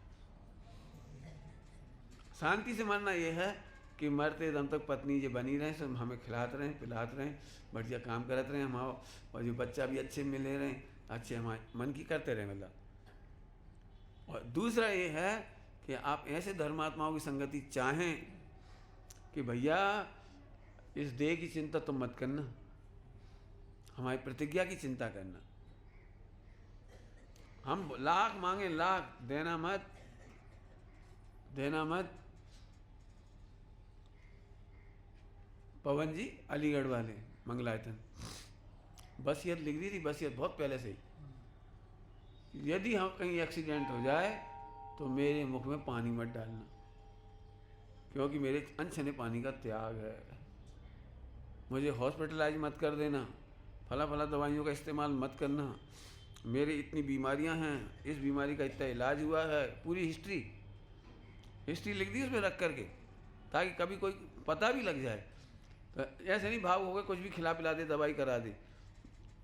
शांति से मरना यह है कि मरते दम तक पत्नी जो बनी रहे, सब हमें खिलाते रहें, पिलाते रहें, बढ़िया काम करते रहें हम, और जो बच्चा भी अच्छे मिले रहें, अच्छे हमारे मन की करते रहें मतलब। और दूसरा ये है कि आप ऐसे धर्मात्माओं की संगति चाहें कि भैया इस देह की चिंता तुम मत करना, हमारी प्रतिज्ञा की चिंता करना। हम लाख मांगे लाख, देना मत, देना मत। पवन जी अलीगढ़ वाले मंगलायतन बसियत लिख दी थी, बसियत बहुत पहले से ही, यदि हम कहीं एक्सीडेंट हो जाए तो मेरे मुख में पानी मत डालना। क्योंकि मेरे अनछने पानी का त्याग है। मुझे हॉस्पिटलाइज मत कर देना, फला फला दवाइयों का इस्तेमाल मत करना, मेरी इतनी बीमारियां हैं, इस बीमारी का इतना इलाज हुआ है, पूरी हिस्ट्री लिख दी उसमें रख करके, ताकि कभी कोई पता भी लग जाए तो ऐसे नहीं भाव हो गए कुछ भी खिला पिला दे, दवाई करा दे।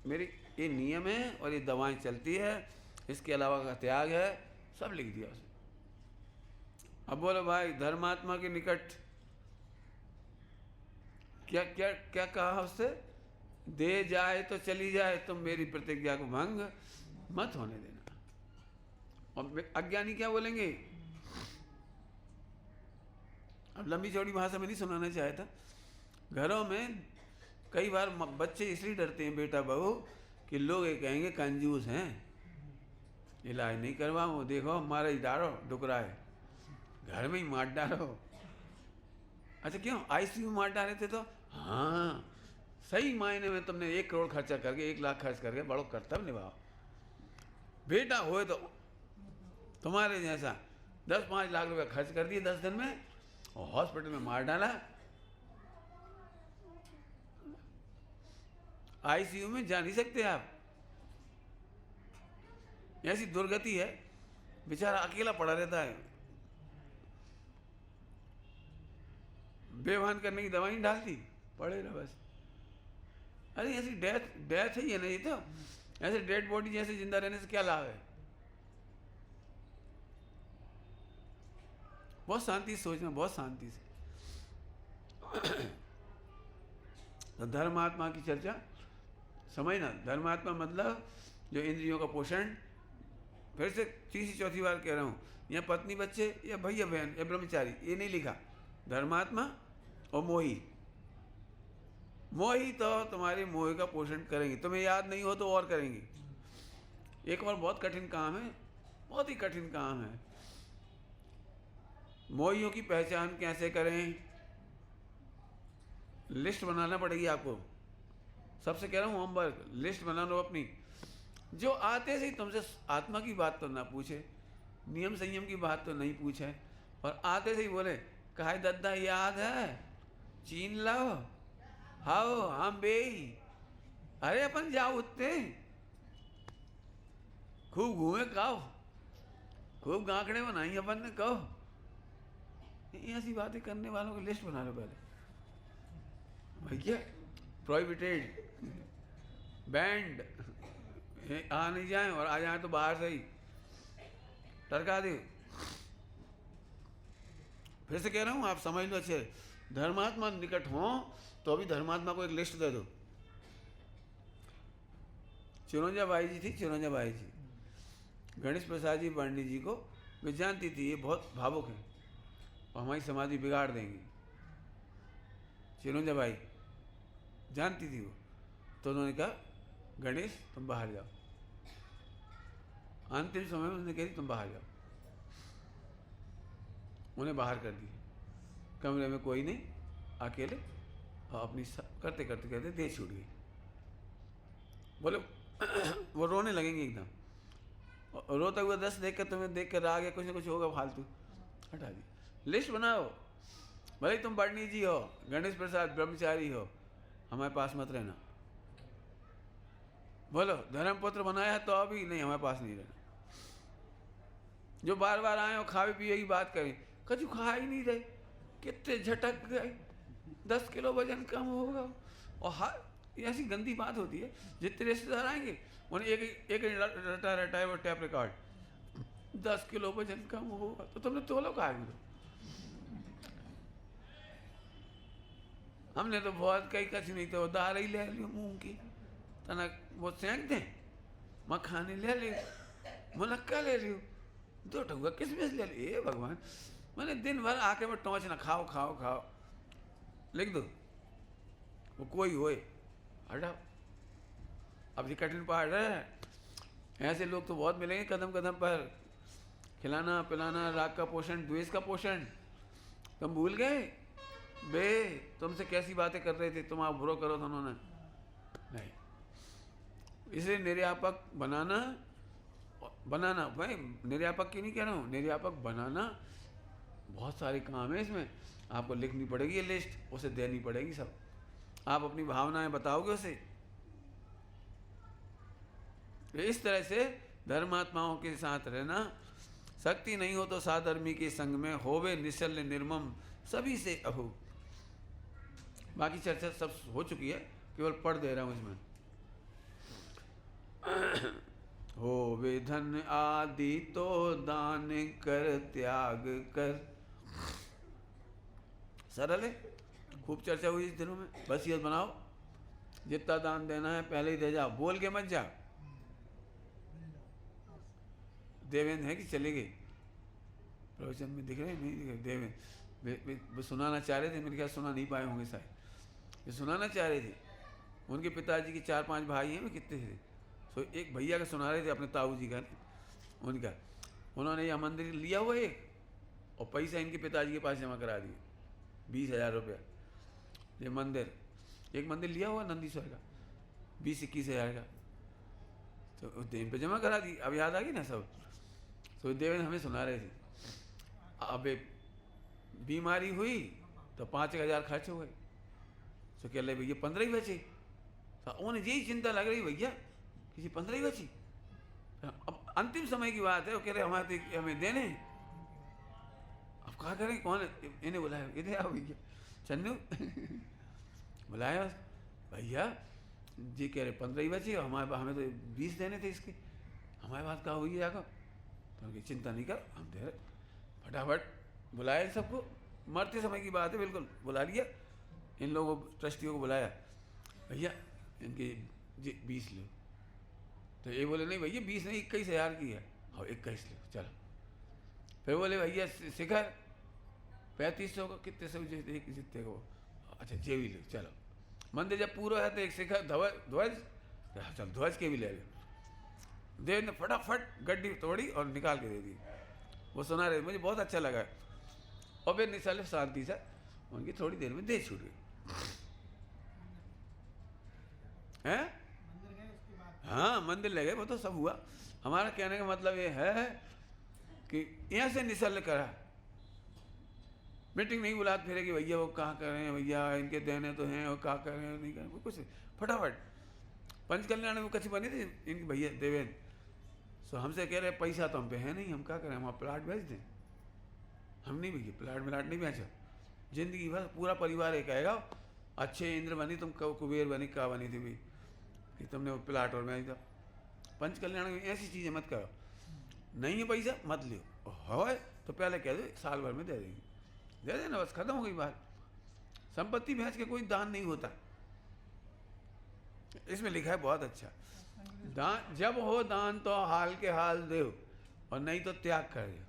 मेरी ये नियम है और ये दवाएं चलती है, इसके अलावा का त्याग है, सब लिख दिया उसने। अब बोलो भाई, धर्मात्मा के निकट क्या क्या क्या कहा उससे, दे जाए तो चली जाए, तुम मेरी प्रतिज्ञा को भंग मत होने देना। और अज्ञानी क्या बोलेंगे, अब लंबी चौड़ी भाषा में नहीं सुनाना चाहता। घरों में कई बार बच्चे इसलिए डरते हैं बेटा बहू कि लोग ये कहेंगे कंजूस हैं, इलाज नहीं करवाओ, देखो हमारा ही डालो डुकरा है, घर में ही मार डालो। अच्छा क्यों, आईसीयू में मार डाले थे तो हाँ, सही मायने में तुमने 1 करोड़ खर्चा करके 1 लाख खर्च करके बड़ो कर्तव्य निभाओ। बेटा होए तो तुम्हारे जैसा 10-5 लाख रुपया खर्च कर दिए 10 दिन में और हॉस्पिटल में मार डाला, आईसीयू में जा नहीं सकते आप। ऐसी दुर्गति है, बेचारा अकेला पड़ा रहता है, बेभान करने की दवाई डालती पड़े रहा बस। अरे ऐसी डेथ ही है ना ये तो, ऐसे डेड बॉडी जैसे जिंदा रहने से क्या लाभ है। बहुत शांति से सोचना, बहुत शांति से। तो धर्मात्मा की चर्चा समझना, धर्मात्मा मतलब जो इंद्रियों का पोषण, फिर से तीसरी चौथी बार कह रहा हूँ, या पत्नी बच्चे या भैया बहन या ब्रह्मचारी, ये नहीं लिखा। धर्मात्मा और मोही, मोही तो तुम्हारे मोह का पोषण करेंगे, तुम्हें याद नहीं हो तो और करेंगे। एक और बहुत कठिन काम है, बहुत ही कठिन काम है। मोहियों की पहचान कैसे करें, लिस्ट बनाना पड़ेगी आपको। सबसे कह रहा हूँ होमवर्क, लिस्ट बना लो अपनी। जो आते से ही तुमसे आत्मा की बात तो ना पूछे, नियम संयम की बात तो नहीं पूछे, और आते से ही बोले कहा दद्दा याद है, चीन लो, हाओ हम बे, अरे अपन जाओ उठते, खूब घूमे खाओ, खूब गांकड़े बनाई अपन ने कहो। ऐसी बातें करने वालों की लिस्ट बना लो पहले भैया। प्रोहिबिटेड, बैंड, आ नहीं जाए, और आ जाए तो बाहर से ही टरका दे। फिर से कह रहा हूँ, आप समझ लो अच्छे, धर्मात्मा निकट हो तो अभी धर्मात्मा को एक लिस्ट दे दो। चिरंजा बाई जी थी, चिरंजा बाई जी, गणेश प्रसाद जी पंडित जी को वे जानती थी ये बहुत भावुक हैं और हमारी समाधि बिगाड़ देंगी। चिरंजा बाई जानती थी वो, तो उन्होंने कहा गणेश तुम बाहर जाओ। अंतिम समय में उन्होंने कही तुम बाहर जाओ, उन्हें बाहर कर दिया, कमरे में कोई नहीं, अकेले, और अपनी करते करते करते देह छूट गई। बोले वो रोने लगेंगे एकदम, और रोता हुआ 10 देख कर तुम्हें देख कर आ गया, कुछ ना कुछ होगा फालतू, हटा दी। लिस्ट बनाओ, भले तुम पंडित जी हो, गणेश प्रसाद ब्रह्मचारी हो, हमारे पास मत रहना। बोलो धर्मपुत्र बनाया तो अभी नहीं, हमारे पास नहीं रहना। जो बार बार आए हो खावे पिए की बात करें, कछु खा ही नहीं रहे, कितने झटक गए, 10 किलो वजन कम होगा। और ऐसी गंदी बात होती है, जितने रिश्तेदार आएंगे उन्हें एक रटा रटाए वो टैप रिकॉर्ड, 10 किलो वजन कम होगा, तो तुमने तोलो कहा है? हमने तो बहुत कई कछ नहीं तो दाल ही ले लियो मूंग की, तना वो सेंक दें, मखाने ले लियो, मुनक्का ले लियो, 2 टुकड़ा किसमिस ले लियो। ए भगवान, मैंने दिन भर आके में टोच ना खाओ खाओ खाओ लिख दो, वो कोई होए हटाओ। अब ये कठिन पहाड़ है, ऐसे लोग तो बहुत मिलेंगे कदम कदम पर। खिलाना पिलाना, राग का पोषण, द्वेष का पोषण, तुम भूल गए बे, तुमसे कैसी बातें कर रहे थे, तुम आप बुरा करो तो उन्होंने नहीं। इसलिए निर्यापक बनाना भाई, निर्यापक की नहीं कह रहा हूँ, निर्यापक बनाना बहुत सारे काम है इसमें, आपको लिखनी पड़ेगी ये लिस्ट, उसे देनी पड़ेगी सब। आप अपनी भावनाएं बताओगे उसे। इस तरह से धर्मात्माओं के साथ रहना। शक्ति नहीं हो तो साधर्मी के संग में होवे निश्चल निर्मम सभी से अहो। बाकी चर्चा सब हो चुकी है, केवल पढ़ दे रहा हूं इसमें। हो वे धन आदि तो दान कर त्याग कर। सरल है, खूब चर्चा हुई इस दिनों में। बस ये बनाओ, जितना दान देना है पहले ही दे जाओ, बोल के मत जा। देवेंद्र है कि चले गए प्रवचन में, दिख रहे हैं नहीं दिख रहे? देवेंद्र सुनाना चाह रहे थे, मेरे ख्याल सुना नहीं पाए होंगे शायद। ये सुनाना चाह रहे थे, उनके पिताजी के 4-5 भाई हैं, वे कितने थे, सो एक भैया का सुना रहे थे अपने ताऊ जी का, उनका। उन्होंने यह मंदिर लिया हुआ एक, और पैसा इनके पिताजी के पास जमा करा दिए 20,000 रुपया। ये मंदिर, एक मंदिर लिया हुआ नंदीश्वर का 20-21 हज़ार का, तो देन पे जमा करा दी। अब याद आ गई ना सब। तो देवेंद्र हमें सुना रहे थे, अब बीमारी हुई तो 5,000 खर्च हो गए, तो कह रहे भैया 15 ही बचे। तो उन्हें यही चिंता लग रही, भैया किसी 15 ही बची। अब अंतिम समय की बात है, वो कह रहे हमारे तो हमें देने, अब क्या करें, कौन इन्हें बुलाया, इधर आओ भैया चन्नू बुलाया भैया जी, कह रहे 15 ही बचे, हमारे पास हमें तो 20 देने थे इसके, हमारे पास कहा हुई आकर। तो उनकी चिंता नहीं कर, हम दे रहे। फटाफट बुलाया सबको, मरते समय की बात है बिल्कुल, बुला लिया इन लोगों ट्रस्टियों को बुलाया, भैया इनके 20 लो। तो ये बोले नहीं भैया 20 नहीं 21,000 की है। हाँ 21 लो चलो। फिर बोले भैया शिखर 3500 का, कितने सौ जितने को, अच्छा जे भी लो चलो। मंदिर जब पूरा है तो एक शिखर ध्वज, चल ध्वज के भी ले लो। देव ने फटाफट गड्डी तोड़ी और निकाल के दे दी। वो सुना रहे, मुझे बहुत अच्छा लगा। और फिर निशाले शांति से उनकी थोड़ी देर में दे छूट गई हैं। हाँ मंदिर ले गए, वो तो सब हुआ। हमारा कहने का मतलब ये है कि यहाँ से निशल्य करा, मीटिंग नहीं बुला फिरे कि भैया वो कहाँ कर रहे हैं, भैया इनके देने तो हैं, वो कहाँ कर रहे हैं नहीं कर रहे, कुछ फटाफट। पंचकल्याण में कच्ची बनी थी इनकी भैया देवेंद्र, सो हमसे कह रहे पैसा तो हम पे है नहीं, हम क्या करें, हम प्लाट बेच दें। हम नहीं भैया प्लाट मिलाट नहीं बेचा, जिंदगी भर पूरा परिवार एक आएगा, अच्छे इंद्र बनी तुम, कुबेर बनी, क्या बनी थी भाई कि तुमने वो प्लाट और बेच दो। पंचकल्याण में ऐसी चीज़ें मत करो, नहीं है पैसा मत लियो, हो तो पहले कह दो साल भर में दे देंगे, दे देना बस, खत्म हो गई बात। संपत्ति बेच के कोई दान नहीं होता, इसमें लिखा है बहुत अच्छा, दान जब हो दान तो हाल के हाल दो, और नहीं तो त्याग कर दो।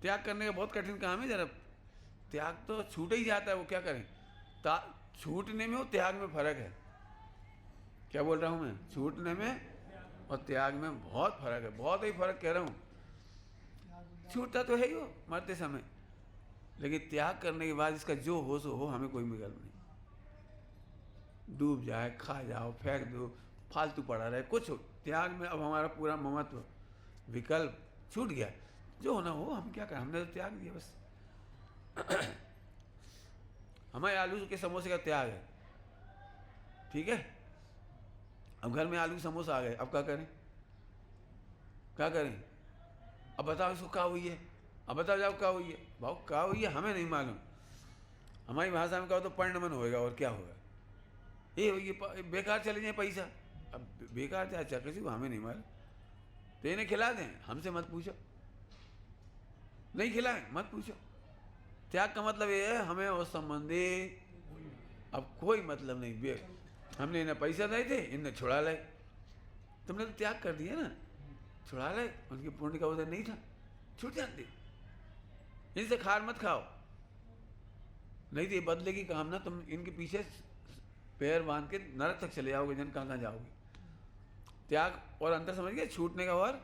त्याग करने का बहुत कठिन काम है जरा, त्याग तो छूट ही जाता है, वो क्या करें। छूटने में और त्याग में फर्क है। क्या बोल रहा हूँ मैं, छूटने में और त्याग में बहुत फर्क है, बहुत ही फर्क कह रहा हूँ। छूटता तो है ही वो मरते समय, लेकिन त्याग करने के बाद इसका जो हो सो हो, हमें कोई विकल्प नहीं। डूब जाए, खा जाओ, फेंक दो, फालतू पड़ा रहे, कुछ हो। त्याग में अब हमारा पूरा ममत्व, विकल्प छूट गया, जो होना हो, हम क्या करें, हमने तो त्याग दिया बस। हमारे आलू के समोसे का त्याग है, ठीक है। अब घर में आलू समोसा आ गए, अब क्या करें, क्या करें। अब बताओ इसको क्या हुई है, अब बताओ जाओ क्या हुई है, भाव क्या हुई है हमें नहीं मालूम। हमारी भाषा में कहो तो परिणमन होएगा, और क्या होगा, ये बेकार चले जाए पैसा। अब बेकार चाहे अच्छा किसी को हमें नहीं मालूम, तो इन्हें खिला दें, हमसे मत पूछो, नहीं खिलाएं मत पूछो। त्याग का मतलब ये है हमें उस संबंधी अब कोई मतलब नहीं। हमने इन्हें पैसा दिए थे, इन्हें छुड़ा लाए, तुमने तो त्याग कर दिया ना, छुड़ा लाए, उनकी पुण्य का उधर नहीं था, छूट जाते। इनसे खार मत खाओ, नहीं तो ये बदले की कामना, तुम इनके पीछे पैर बांध के नरक तक चले जाओगे, जन कहाँ जाओगे। त्याग और अंतर समझ गए, छूटने का और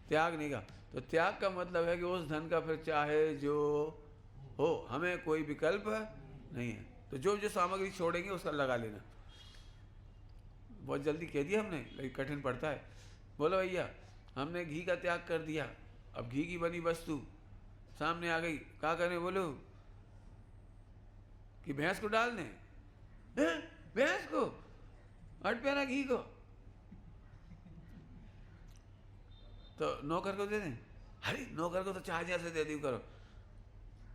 त्यागने का। तो त्याग का मतलब है कि उस धन का फिर चाहे जो हो, हमें कोई विकल्प नहीं है। तो जो जो सामग्री छोड़ेंगे उसका लगा लेना। बहुत जल्दी कह दिया हमने, लेकिन कठिन पड़ता है। बोलो भैया हमने घी का त्याग कर दिया, अब घी की बनी वस्तु सामने आ गई, क्या करें बोलो कि भैंस को डाल दें? भैंस को अट पे ना घी को तो नौकर को दे दें? अरे नौकर को तो चाहे जैसे दे दी करो।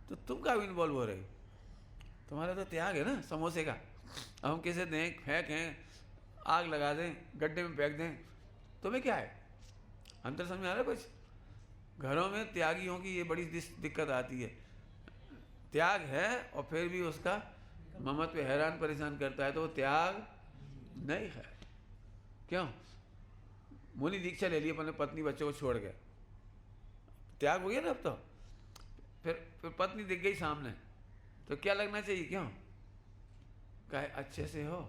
तो तुम क्या इन्वॉल्व हो रहे हो? तुम्हारा तो त्याग है ना समोसे का। अब हम किसे दें, फेंकें, आग लगा दें, गड्ढे में फेंक दें, तुम्हें क्या है? अंतर समझ आ रहा है कुछ? घरों में त्यागियों की ये बड़ी दिक्कत आती है। त्याग है और फिर भी उसका ममत्व हैरान परेशान करता है, तो वो त्याग नहीं है। क्यों? मुनि दीक्षा ले ली अपने पत्नी बच्चों को छोड़ के, त्याग हो गया ना अब तो। फिर पत्नी दिख गई सामने तो क्या लगना चाहिए? क्यों? कहे अच्छे से हो,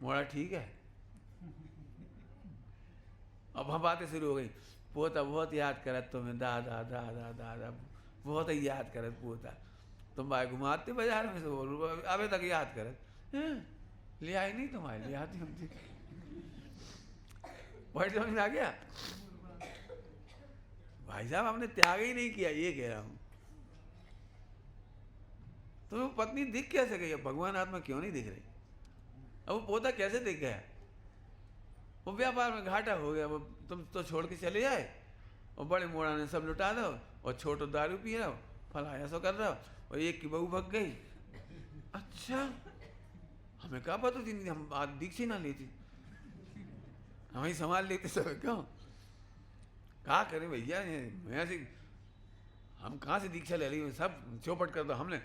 मोड़ा ठीक है। अब हम बातें शुरू हो गई, पोता बहुत याद करत तुम्हें, दादा दादा दादा बहुत ही याद करत पोता, तुम भाई घुमाते बाजार में से अबे तक याद करत। ले आई नहीं तुम्हारे ले आती हम। पॉइंट समझ में आ गया? भाई साहब हमने त्याग ही नहीं किया, ये कह रहा हूं। तुम्हें पत्नी दिख कैसे गई? भगवान आत्मा क्यों नहीं दिख रही? अब वो पोता कैसे दिख गया? वो व्यापार में घाटा हो गया, वो तुम तो छोड़ के चले जाए और बड़े मोड़ा ने सब लुटा दो और छोटो दारू पी रहा हो, फलाया सो कर रहा हो, और एक की बहू भग गई। अच्छा, हमें क्या पता थी? हम दीक्षा ना लेती, हम ही संभाल लेते सब। क्यों? क्या करें भैया, ऐसे हम कहाँ से दीक्षा ले ली? सब चौपट कर दो हमने।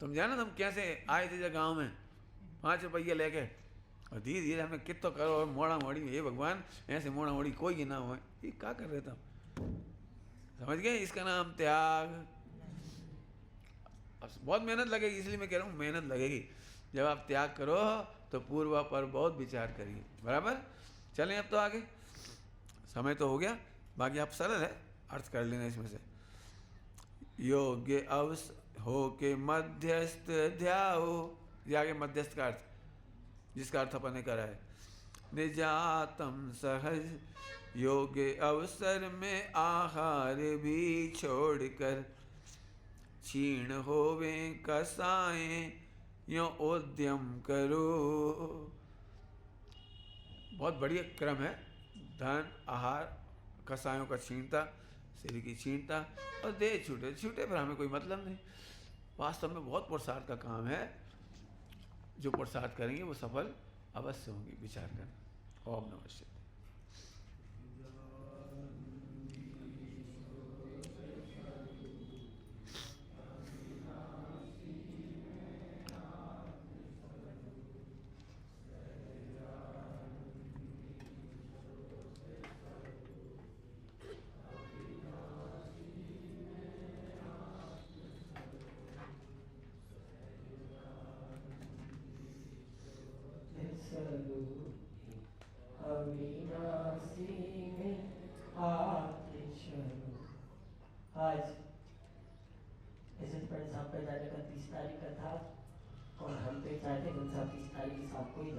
तुम जाना हम कैसे आए थे गाँव में 5 रुपये लेके, और धीरे धीरे हमें कित तो करो और मोड़ा मोड़ी, हे भगवान ऐसे मोड़ा मोड़ी कोई ना हो। ये क्या कर रहे थे हम? समझ गए? इसका नाम त्याग। अब बहुत मेहनत लगेगी, इसलिए मैं कह रहा हूँ मेहनत लगेगी। जब आप त्याग करो तो पूर्व पर बहुत विचार करिए। बराबर? चलें अब तो आगे, समय तो हो गया। बाकी आप सरल है, अर्थ कर लेना इसमें से। योग्य अवस हो के मध्यस्थ ध्याओ, ये आगे मध्यस्थ का अर्थ, जिसका अर्थ अपन ने करा है। निजातम सहज योग्य अवसर में आहार भी छोड़कर, क्षीण होवे कसाएं यो उद्यम करो। बहुत बढ़िया क्रम है। धन, आहार, कसायों का छीनता, शरीर की छीनता और देह छूटे छूटे, पर हमें कोई मतलब नहीं। वास्तव में बहुत पुरुषार्थ का काम है। जो पुरुषार्थ करेंगे वो सफल अवश्य होंगे। विचार करना। ओम नमः शिवाय। अविनाशी में आते चलो। आज इस पर जाने का 30 तारीख का था और हम पे चाहते हैं 30 तारीख के साथ कोई